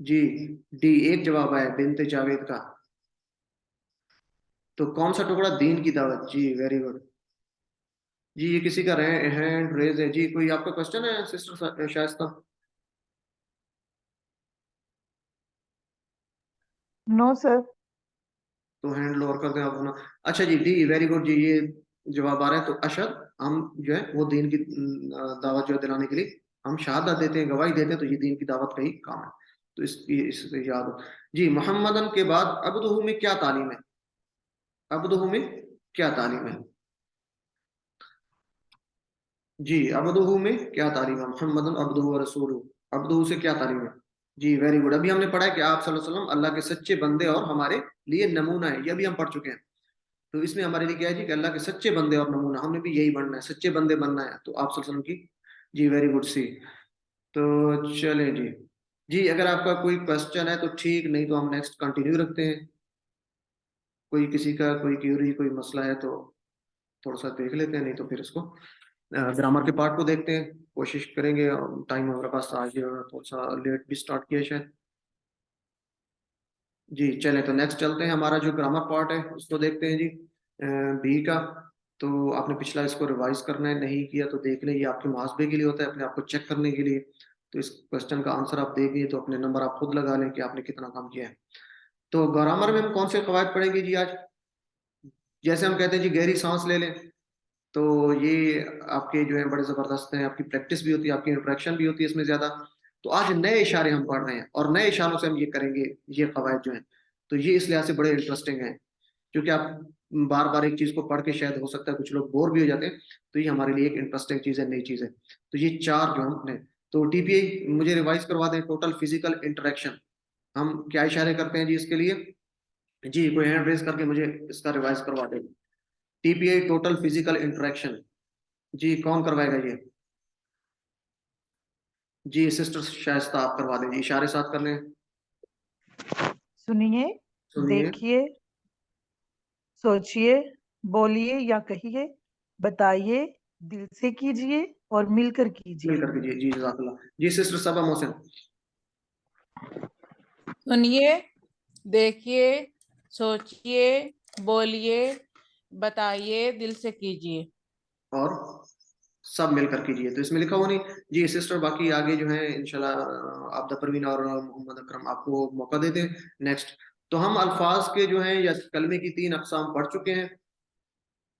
Speaker 3: جی ڈی ایک جواب ہے بنت جاوید کا. تو کون سا ٹکڑا؟ دین کی دعوت. جی ویری گڈ. جی یہ کسی کا ہینڈ ریز ہے. جی کوئی آپ کا کوشچن ہے سسٹر شائستہ؟
Speaker 1: نو سر.
Speaker 3: تو ہینڈ لوور کر دیں آپ اپنا. اچھا جی ڈی ویری گڈ. جی یہ جواب آ رہا ہے. تو اشد ہم جو ہے وہ دین کی دعوت جو ہے دلانے کے لیے ہم شہادت دیتے ہیں، گواہی دیتے ہیں، تو یہ دین کی دعوت کا ہی کام ہے. تو اس سے یاد ہو. جی محمدن کے بعد عبدہ میں کیا تعلیم ہے؟ عبدہ میں کیا تعلیم ہے؟ جی عبدہ میں کیا تعلیم ہے؟ محمدن عبدہ و رسولہ، عبدہ سے کیا تعلیم ہے؟ جی ویری گڈ. ابھی ہم نے پڑھا ہے کہ آپ صلی اللہ علیہ وسلم اللہ کے سچے بندے اور ہمارے لیے نمونہ ہے. یہ ابھی ہم پڑھ چکے ہیں. تو اس میں ہمارے لیے کیا ہے جی کہ اللہ کے سچے بندے اور نمونہ. ہم نے بھی یہی بننا ہے، سچے بندے بننا ہے. تو آپ صلی اللہ علیہ وسلم کی. جی ویری گڈ سی. تو چلیں جی. جی اگر آپ کا کوئی کوشچن ہے تو ٹھیک، نہیں تو ہم نیکسٹ کنٹینیو رکھتے ہیں. کوئی کسی کا کوئی کیوری کوئی مسئلہ ہے تو تھوڑا سا دیکھ لیتے ہیں، نہیں تو پھر اس کو گرامر کے پارٹ کو دیکھتے ہیں. کوشش کریں گے. ٹائم ہمارے پاس آج تھوڑا سا لیٹ بھی سٹارٹ کیا شاید. جی چلیں تو نیکسٹ چلتے ہیں. ہمارا جو گرامر پارٹ ہے اس کو دیکھتے ہیں جی بی کا. تو آپ نے پچھلا اس کو ریوائز کرنا ہے، نہیں کیا تو دیکھ لیں. یہ آپ کے محاسبے کے لیے ہوتا ہے، اپنے آپ کو چیک کرنے کے لیے. تو اس کوشچن کا آنسر آپ دیکھ گے تو اپنے نمبر آپ خود لگا لیں کہ آپ نے کتنا کام کیا ہے. تو گرامر میں ہم کون سے قواعد پڑھیں گے جی آج؟ جیسے ہم کہتے ہیں جی گہری سانس لے لیں، تو یہ آپ کے جو ہے بڑے زبردست ہیں. آپ کی پریکٹس بھی ہوتی ہے، آپ کی انٹریکشن بھی ہوتی ہے اس میں زیادہ. تو آج نئے اشارے ہم پڑھ رہے ہیں اور نئے اشاروں سے ہم یہ کریں گے. یہ قواعد جو ہیں تو یہ اس لحاظ سے بڑے انٹرسٹنگ ہیں، کیونکہ آپ بار بار ایک چیز کو پڑھ کے شاید ہو سکتا ہے کچھ لوگ بور بھی ہو جاتے ہیں. تو یہ ہمارے لیے ایک انٹرسٹنگ چیز ہے، نئی چیز ہے. تو یہ چار جو ہم نے تو ٹی پی آئی مجھے ریوائز کروا دیں. ٹوٹل فزیکل انٹریکشن ہم کیا اشارے کرتے ہیں جی اس کے لیے؟ جی کوئی ہینڈ ریز کر کے مجھے اس کا ریوائز کروا دیں. ٹی پی آئی ٹوٹل فزیکل انٹریکشن. جی کون کروائے گا یہ؟ جی سسٹر شائستہ آپ کروا دیں. جی اشارے ساتھ کر لیں.
Speaker 1: سنیے،
Speaker 3: سنیے،
Speaker 1: دیکھیے، سوچئے، بولیے یا کہیے، بتائیے، دل سے کیجئے اور مل کر کیجئے.
Speaker 3: مل کر کے. جی جزاک اللہ. جی سسٹر صبا محسن.
Speaker 4: سنیے، دیکھیے، سوچئے، بولیے، بتائیے، دل سے کیجیے
Speaker 3: اور سب مل کر کیجیے. تو اس میں لکھا ہوا نہیں جی سسٹر. باقی آگے جو ہے انشاءاللہ آپ دا پروین اور محمد اکرم آپ کو موقع دیتے ہیں. نیکسٹ تو ہم الفاظ کے جو ہیں یا کلمے کی 3 اقسام پڑھ چکے ہیں،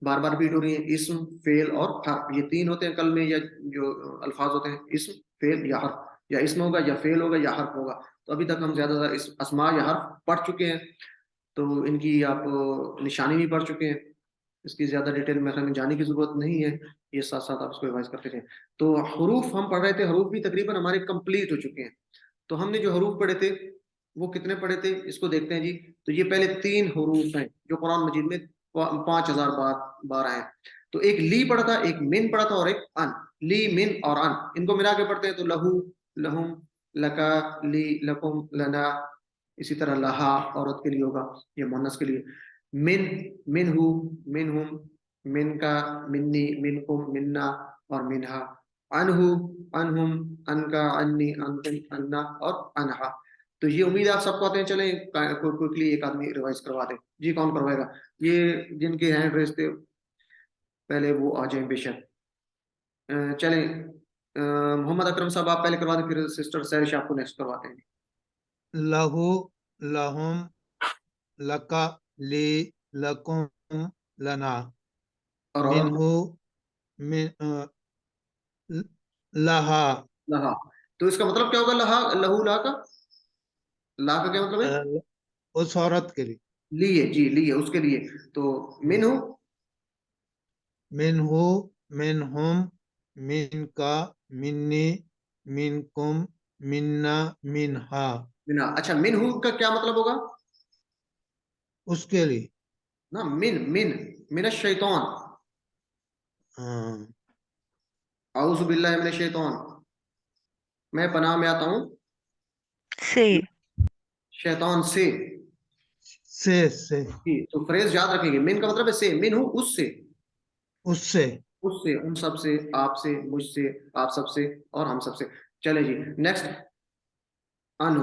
Speaker 3: بار بار ریپیٹ ہو رہی ہیں. اسم، فعل اور حرف. یہ 3 ہوتے ہیں کلمے یا جو الفاظ ہوتے ہیں، اسم، فعل یا حرف. یا اسم ہوگا یا فعل ہوگا یا حرف ہوگا. تو ابھی تک ہم زیادہ تر اسماء یا حرف پڑھ چکے ہیں، تو ان کی آپ نشانی بھی پڑھ چکے ہیں. اس کی زیادہ ڈیٹیل میں جانے کی ضرورت نہیں ہے. یہ ساتھ ساتھ آپ اس کو ریوائز کرتے رہیں. تو حروف ہم پڑھ رہے تھے، حروف بھی تقریباً ہمارے کمپلیٹ ہو چکے ہیں. تو ہم نے جو حروف پڑھے تھے وہ کتنے پڑھے تھے اس کو دیکھتے ہیں جی. تو یہ پہلے 3 حروف ہیں جو قرآن مجید میں 5000 بار آئے. تو ایک لی پڑھا تھا، ایک من پڑھا تھا اور ایک ان. لی، من اور ان، ان کو ملا کے پڑھتے ہیں تو لہو، لہم، لکا، لی، لکم، لنا. اسی طرح لہا عورت کے لیے ہوگا، یہ مؤنث کے لیے. من، منہو، منہم، من کا، منی، منکم، منا اور منہا. انہو، انہم، ان کا، انی، انتم، انا اور انہا. تو یہ امید ہے آپ سب کو آتے ہیں. چلیں کوئکلی ایک آدمی ریوائز کروا دیں. جی کون کروائے گا؟ یہ جن کے ہینڈ ریز تھے پہلے وہ آ جائیں بے شک. چلیں محمد اکرم صاحب آپ پہلے کروا دیں، پھر سسٹر سیرش آپ کو نیکسٹ کرواتے ہیں.
Speaker 5: لہو، لہم، لکا، لی، لکم، لنا.
Speaker 3: اور
Speaker 5: منہو، لہا.
Speaker 3: لہا. تو اس کا مطلب کیا ہوگا؟ لہا، لہو، لا کا، لا کا کیا مطلب ہے؟
Speaker 5: اس عورت کے لیے.
Speaker 3: لیے. جی لیے، اس کے لیے. تو منہو،
Speaker 5: منہو، منہم، من کا، منی، منکم، منا، منہا.
Speaker 3: منا. اچھا منہو کا کیا مطلب ہوگا؟
Speaker 5: اس کے لیے.
Speaker 3: نا من الشیطان. اعوذ باللہ من الشیطان، میں پناہ میں آتا ہوں
Speaker 1: سے.
Speaker 3: شیطان سے. جی تو فریز یاد رکھیں گے. من کا مطلب ہے سے، من ہوں اس سے،
Speaker 5: اس سے،
Speaker 3: اس سے، ان سب سے، آپ سے، مجھ سے، آپ سب سے اور ہم سب سے. چلے جی نیکسٹ. انو.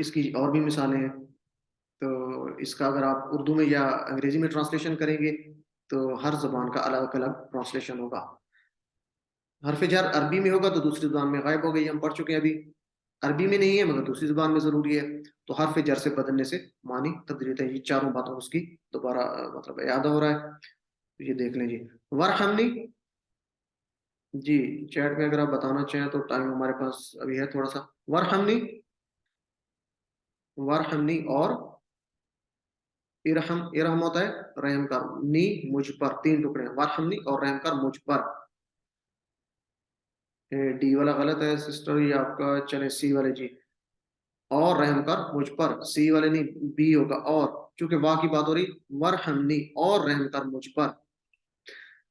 Speaker 3: اس کی اور بھی مثالیں ہیں. تو اس کا اگر آپ اردو میں یا انگریزی میں ٹرانسلیشن کریں گے تو ہر زبان کا الگ الگ ٹرانسلیشن ہوگا. حرف جر عربی میں ہوگا تو دوسری زبان میں غائب ہو گئی, ہم پڑھ چکے ہیں ابھی. عربی میں نہیں ہے مگر دوسری زبان میں ضروری ہے, تو حرف جر سے بدلنے سے معنی تبدیل ہوتا ہے. یہ چاروں باتوں اس کی دوبارہ مطلب یاد ہو رہا ہے, یہ دیکھ لیں جی. ورحمنی, جی چیٹ میں اگر آپ بتانا چاہیں تو ٹائم ہمارے پاس ابھی ہے تھوڑا سا. ورحمنی, ورحمنی اور ارحم, ارحم ہوتا ہے رحم کر, نی مجھ پر, تین ٹکڑے ہیں, ورحمنی اور رحم کر مجھ پر. ڈی والا غلط ہے سسٹر, یہ آپ کا چلے سی والے جی. اور رحم کر مجھ پر, سی والے نہیں بی ہوگا اور, چونکہ واہ کی بات ہو رہی. ورحمنی اور رحم کر مجھ پر.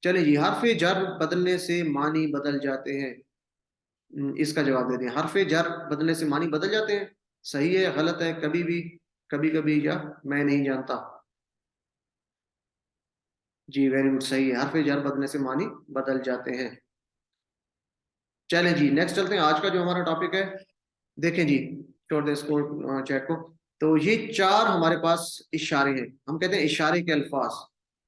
Speaker 3: چلے جی, حرف جر بدلنے سے معنی بدل جاتے ہیں. اس کا جواب دے دیں. حرف جر بدلنے سے معنی بدل جاتے ہیں, صحیح ہے غلط ہے, کبھی بھی, کبھی کبھی, یا میں نہیں جانتا. جی ویری گڈ, صحیح ہے, حرف جر بدلنے سے معنی بدل جاتے ہیں. چلیں جی نیکسٹ چلتے ہیں. آج کا جو ہمارا ٹاپک ہے, دیکھیں جی, چھوڑ دیں اس کو چیٹ کو. تو یہ چار ہمارے پاس اشارے ہیں, ہم کہتے ہیں اشارے کے الفاظ.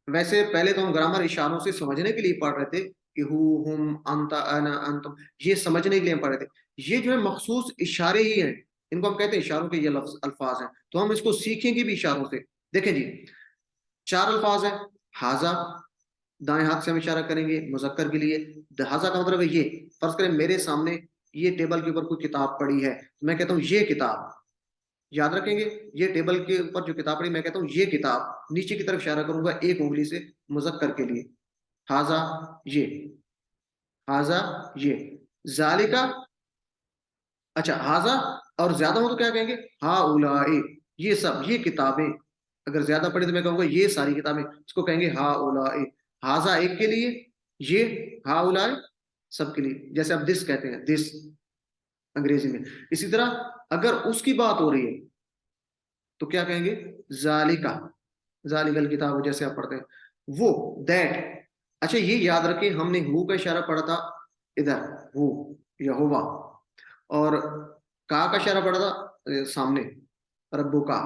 Speaker 3: ویسے پہلے تو ہم گرامر اشاروں سے سمجھنے کے لیے پڑھ رہے تھے کہ ہو, ہم, انت, انا, انتم, یہ سمجھنے کے لیے ہم پڑھ رہے تھے. یہ جو ہے مخصوص اشارے ہی ہیں, ان کو ہم کہتے ہیں اشاروں کے یہ لفظ الفاظ ہیں. تو ہم اس کو سیکھیں گے بھی اشاروں سے. دیکھیں جی, چار الفاظ ہیں. حاذا, دائیں ہاتھ سے ہم اشارہ کریں گے مذکر کے لیے. حاذا کا مطلب ہے یہ. فرض کریں میرے سامنے یہ ٹیبل کے اوپر کوئی کتاب پڑی ہے, میں کہتا ہوں یہ کتاب. یاد رکھیں گے, یہ ٹیبل کے اوپر جو کتاب پڑی, میں کہتا ہوں یہ کتاب, نیچے کی طرف اشارہ کروں گا ایک انگلی سے مذکر کے لیے. حاذا یہ, حاذا یہ. ذالکا, اچھا حاذا اور زیادہ ہو تو کیا کہیں گے, ہاؤلائی, یہ سب, یہ کتابیں. اگر زیادہ پڑھی تو میں کہوں گا یہ ساری کتابیں, اس کو کہیں گے ہاؤلائی. حاذا ایک کے لیے, یہ ہاؤلائی سب کے لیے. جیسے آپ دس کہتے ہیں, دس انگریزی میں. اسی طرح اگر اس کی بات ہو رہی ہے تو کیا کہیں گے, ذالکا, ذالک الکتاب, جیسے آپ پڑھتے ہیں وہ, دیٹ. اچھا یہ یاد رکھیں, ہم نے ہو کا اشارہ پڑھا تھا ادھر, ہو یا ہوا, اور کا اشارہ پڑھا تھا سامنے, ربو کا.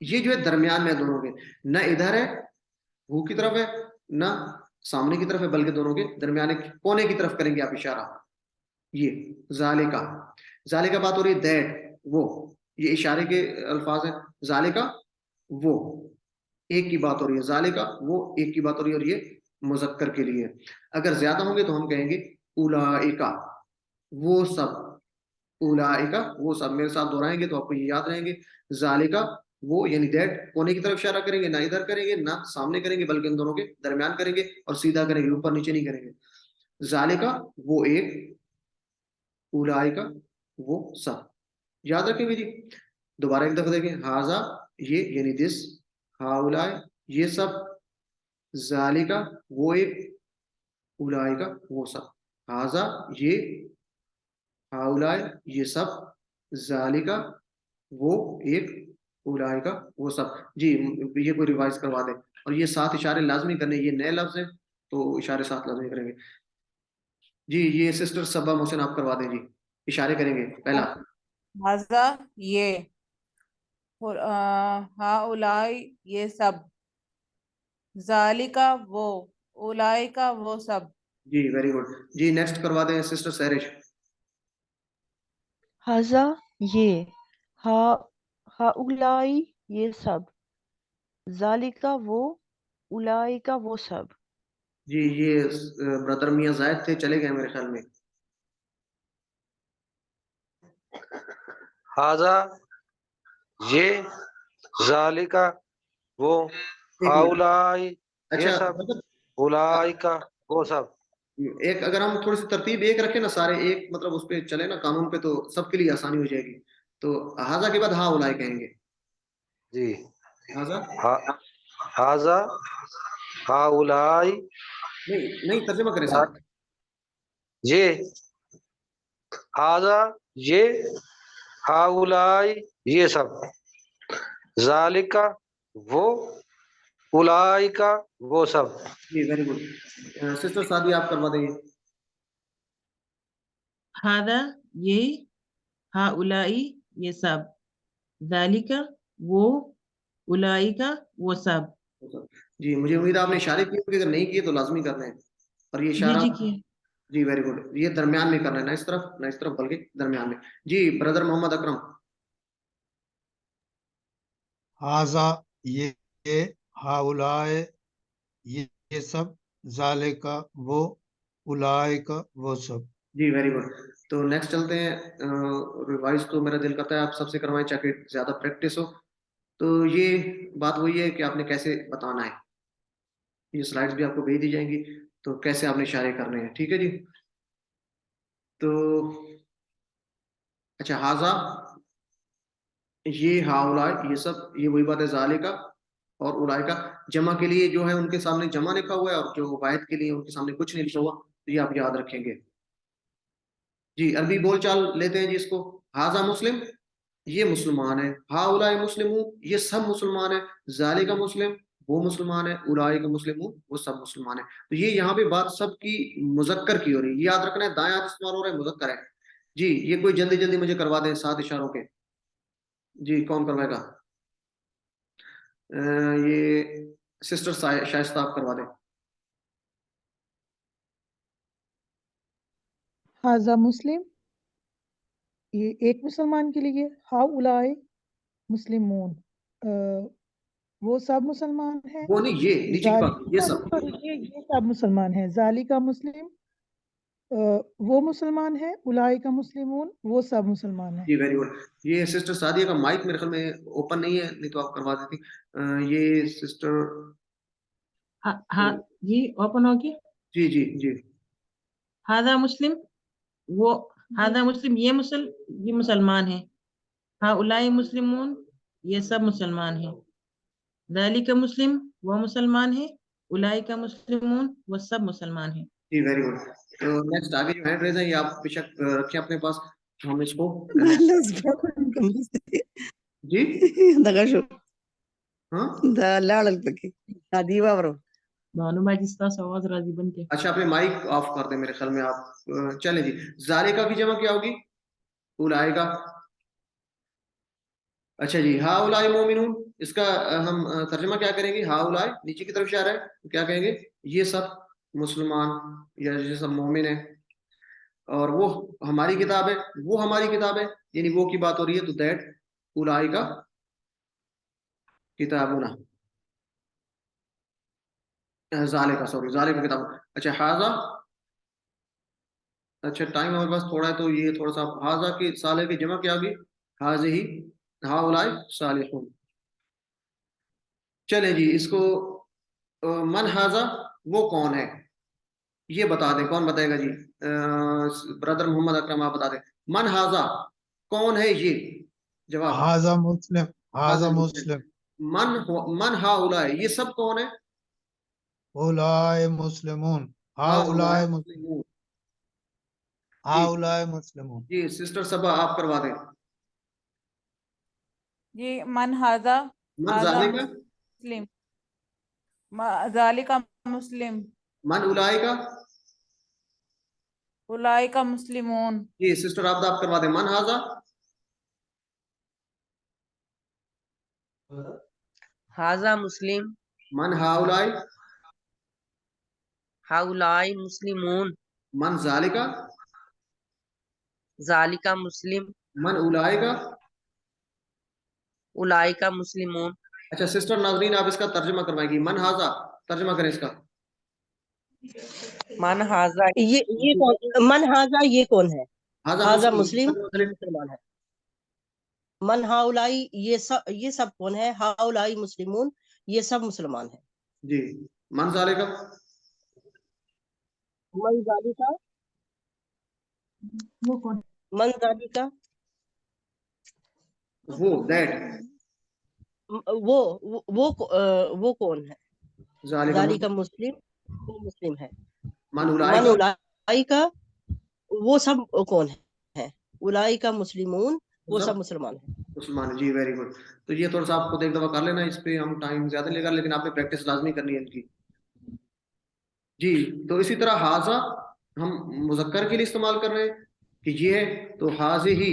Speaker 3: یہ جو ہے درمیان میں دونوں کے, نہ ادھر ہے ہو کی طرف ہے, نہ سامنے کی طرف ہے, بلکہ دونوں کے درمیانے کونے کی طرف کریں گے آپ اشارہ. یہ ذالکا, ذالکا بات ہو رہی ہے, دیٹ وہ, یہ اشارے کے الفاظ ہیں. ذالکا وہ, ایک کی بات ہو رہی ہے, ذالکا وہ, ایک کی بات ہو رہی ہے, اور یہ مذکر کے لیے. اگر زیادہ ہوں گے تو ہم کہیں گے اولائکا, وہ سب. اولائکا وہ سب, میرے ساتھ دہرائیں گے تو آپ کو یہ یاد رہیں گے. ذالکا وہ, یعنی دیٹ, کونے کی طرف اشارہ کریں گے, نہ ادھر کریں گے نہ سامنے کریں گے, بلکہ ان دونوں کے درمیان کریں گے, اور سیدھا کریں گے, اوپر نیچے نہیں کریں گے. ذالکا وہ ایک, اولائکا وہ سب. یاد رکھیں گے جی. دوبارہ ایک دفعہ دیکھیں, حاذا یہ یعنی دس, ہاؤلائی یہ سب, ذالکا وہ ایک, اولائکا وہ سب. حاذا یہ, ہاؤلائی یہ سب, ذالکا وہ ایک, اولائکا وہ سب. جی یہ کوئی ریوائز کروا دیں. اور یہ 7 اشارے لازمی کرنے, یہ نئے لفظ ہیں تو اشارے 7 لازمی کریں گے. جی یہ سسٹر صبا محسن آپ کروا دیں جی, اشارے کریں گے. پہلا
Speaker 4: حاذا یہ, ہاؤلائی یہ سب, ذالکا وہ, اولائکا وہ سب.
Speaker 3: جی ویری گڈ. جی نیکسٹ کروا دیں سسٹر سہرش.
Speaker 6: حاذا یہ, ہاؤلائی یہ سب, ذالکا وہ, اولائکا وہ سب.
Speaker 3: جی یہ برادر میاں زاہد تھے, چلے گئے میرے خیال میں.
Speaker 7: حاذا یہ, ذالکا وہ,
Speaker 3: ایک منٹ.
Speaker 7: ہاؤلائی یہ
Speaker 3: اچھا
Speaker 7: سب,
Speaker 3: مطلب
Speaker 7: اولائکا وہ سب.
Speaker 3: ایک اگر ہم تھوڑی سی ترتیب ایک رکھیں نا, سارے ایک مطلب اس پہ چلے نا قانون پہ, تو سب کے لیے آسانی ہو جائے گی. تو حاذا کے بعد ہاؤلائی کہیں گے.
Speaker 7: جی
Speaker 3: حاذا
Speaker 7: حاذا ہاؤلائی
Speaker 3: نہیں ترجمہ کریں ساتھ.
Speaker 7: یہ, حاذا یہ, ہاؤلائی یہ سب, ذالکا وہ, اولائکا وہ سب.
Speaker 3: جی ویری گڈ. سسٹر سعدی آپ کروا دیں.
Speaker 8: ہاذا یہ, ہاؤلائی یہ سب, ذالکا وہ، اولئکا وہ سب.
Speaker 3: جی مجھے امید ہے آپ نے اشارے کیے کہ اگر نہیں کیے تو لازمی کرنے ہیں. اور یہ اشارہ
Speaker 8: جی کیے.
Speaker 3: جی ویری گڈ. یہ درمیان میں کرنا ہے، نہ اس طرف بلکہ درمیان میں. جی بردر محمد اکرم.
Speaker 5: ہاذا یہ، ہاؤلائے یہ سب، ذالکا وہ، اولئکا وہ سب.
Speaker 3: جی ویری گڈ. تو نیکسٹ چلتے ہیں. ریوائز تو میرا دل کرتا ہے آپ سب سے کروائیں تاکہ زیادہ پریکٹس ہو. تو یہ بات وہی ہے کہ آپ نے کیسے بتانا ہے. یہ سلائڈز بھی آپ کو بھیج دی جائیں گی تو کیسے آپ نے اشارے کرنے ہیں. ٹھیک ہے جی. تو اچھا ہاذا یہ، ہاؤلائے یہ سب، یہ وہی بات ہے. ذالکا اور اولئکا جمع کے لیے جو ہے ان کے سامنے جمع لکھا ہوا ہے، اور جو واحد کے لیے ان کے سامنے کچھ نہیں لکھا ہوا. تو یہ آپ یاد رکھیں گے. جی عربی بول چال لیتے ہیں جی اس کو. ہاذا مسلم یہ مسلمان ہے. ہاؤلائے مسلمون یہ سب مسلمان ہیں. ذالکا مسلم وہ مسلمان ہے. اولئک مسلمون وہ سب مسلمان ہیں. تو یہ یہاں پہ بات سب کی مذکر کی ہو رہی ہے. یاد رکھنا ہے دائیں ہاتھ استعمال ہو رہا ہے، مذکر ہے. جی یہ کوئی جلدی جلدی مجھے کروا دیں 7 اشاروں کے. جی کون کروائے گا؟ یہ سسٹر شائستہ آپ کروا دیں.
Speaker 1: ہاذا مسلم یہ ایک مسلمان کے لیے. ہاؤلائے مسلمون وہ سب مسلمان ہیں.
Speaker 3: وہ نہیں، یہ نیچے کی بات، یہ سب.
Speaker 1: یہ سب مسلمان ہیں. ذالکا مسلم وہ مسلمان ہے. اولئک مسلمون وہ سب مسلمان ہیں.
Speaker 3: جی ویری گڈ. یہ سسٹر سعدیہ کا مائک میرے خیال میں اوپن نہیں ہے، نہیں تو آپ کروا دیتی. یہ سسٹر
Speaker 8: ہاں جی اوپن ہو گیا.
Speaker 3: جی جی جی
Speaker 8: ہاذا مسلم وہ، ہاذا مسلم یہ مسلمان ہیں. ہاں اولئک مسلمون یہ سب مسلمان ہیں. ذالک مسلم وہ مسلمان ہیں. اولئک مسلمون وہ سب مسلمان ہیں.
Speaker 3: جی ویری گڈ. تو نیکسٹ آگے جو ہینڈ ریز ہے یہ آپ بے شک رکھیں اپنے پاس. ہم اس کو جی ہاں
Speaker 8: معلوم ہے جس طرح آواز راضی بن کے.
Speaker 3: اچھا اپنے مائک آف کر دیں میرے خیال میں آپ. چلیں جی. ذالکا کی جمع کیا ہوگی؟ اولئکا. اچھا جی ہاؤلائے مومنون اس کا ہم ترجمہ کیا کریں گے؟ ہاؤلائے نیچے کی طرف اشارہ ہے تو کیا کہیں گے؟ یہ سب مسلمان یا یہ سب مومن ہیں. اور وہ ہماری کتاب ہے، وہ ہماری کتاب ہے، یعنی وہ کی بات ہو رہی ہے. تو دیٹ اولئکا کتابنا، ذالکا ذالکا کتاب. اچھا ہاذا، اچھا ٹائم ہمارے پاس تھوڑا ہے تو یہ تھوڑا سا. ہاذا کی صالح کی جمع کیا ہوگی؟ ہاذہ ہاؤلائے صالحون. چلے جی اس کو من ہاذا وہ کون ہے یہ بتا دیں. کون بتائے گا جی؟ برادر محمد اکرم آپ بتا دیں. من ہاذا کون ہے یہ؟ جواب
Speaker 5: ہاذا مسلم، ہاذا مسلم.
Speaker 3: من ہاؤلائے یہ سب کون ہے؟
Speaker 5: اولائے مسلمون، ہاؤلائے مسلمون، ہاؤلائے مسلمون.
Speaker 3: جی سسٹر صبا آپ کروا دیں.
Speaker 4: جی من ہاذا
Speaker 3: من ذالکا،
Speaker 4: مسلم، ذالکا مسلم،
Speaker 3: من اولئکا.
Speaker 4: اولئک مسلمون.
Speaker 3: جی سسٹر آپ کروا دیں. من ہاذا،
Speaker 9: ہاذا مسلم،
Speaker 3: من ہاؤلائے،
Speaker 9: ہاؤلائی مسلمون،
Speaker 3: من ذالکا،
Speaker 9: ذالکا مسلم،
Speaker 3: من اولئکا.
Speaker 9: اولئکا مسلمون.
Speaker 3: اچھا سسٹر ناظرین آپ اس کا ترجمہ کروائیں گی. من ہاذا ترجمہ کریں اس کا.
Speaker 9: من ہاذا
Speaker 10: یہ کون، من ہاذا یہ کون ہے؟ ہاذا مسلم مسلمان ہے. من ہاؤلائی یہ سب کون ہے؟ ہاؤلائی مسلمون یہ سب مسلمان ہیں.
Speaker 3: جی من ذالکا،
Speaker 10: من ذالکا
Speaker 8: وہ کون؟
Speaker 10: من ذالکا
Speaker 3: وہ دیٹ
Speaker 10: وہ کون ہے؟ ذالکا مسلم وہ مسلم ہے.
Speaker 3: من
Speaker 10: من
Speaker 3: اولئکا،
Speaker 10: اولئکا وہ سب کون ہے؟ اولئکا مسلمون وہ سب مسلمان ہیں.
Speaker 3: مسلمان. جی ویری گڈ. تو یہ تھوڑا سا آپ خود ایک دفعہ کر لینا، اس پہ ہم ٹائم زیادہ لے گا لیکن آپ نے پریکٹس لازمی کرنی ہے ان کی. جی تو اسی طرح ہاذا ہم مذکر کے لیے استعمال کر رہے ہیں کہ یہ ہے. تو حاضہ ہی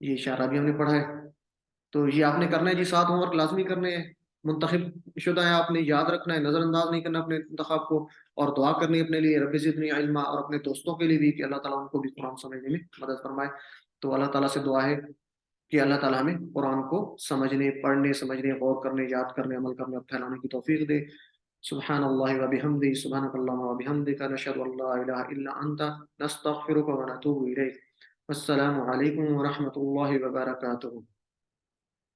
Speaker 3: یہ اشارہ بھی ہم نے پڑھا ہے. تو یہ آپ نے کرنا ہے جی، 7 ہوم ورک لازمی کرنے ہیں. منتخب شدہ ہے، آپ نے یاد رکھنا ہے، نظر انداز نہیں کرنا اپنے انتخاب کو، اور دعا کرنی ہے اپنے لیے رب زدنی علما، اور اپنے دوستوں کے لیے بھی کہ اللہ تعالیٰ ان کو بھی قرآن سمجھنے میں مدد فرمائے. تو اللہ تعالیٰ سے دعا ہے کہ اللہ تعالیٰ ہمیں قرآن کو سمجھنے، پڑھنے، سمجھنے، غور کرنے، یاد کرنے، عمل کرنے اور پھیلانے کی توفیق دے. سبحان اللہ و بحمدہ، سبحانک اللہم و بحمدک، نشہد ان لا الہ الا انت، نستغفرک و نتوب الیک. السلام علیکم ورحمۃ اللہ وبرکاتہ.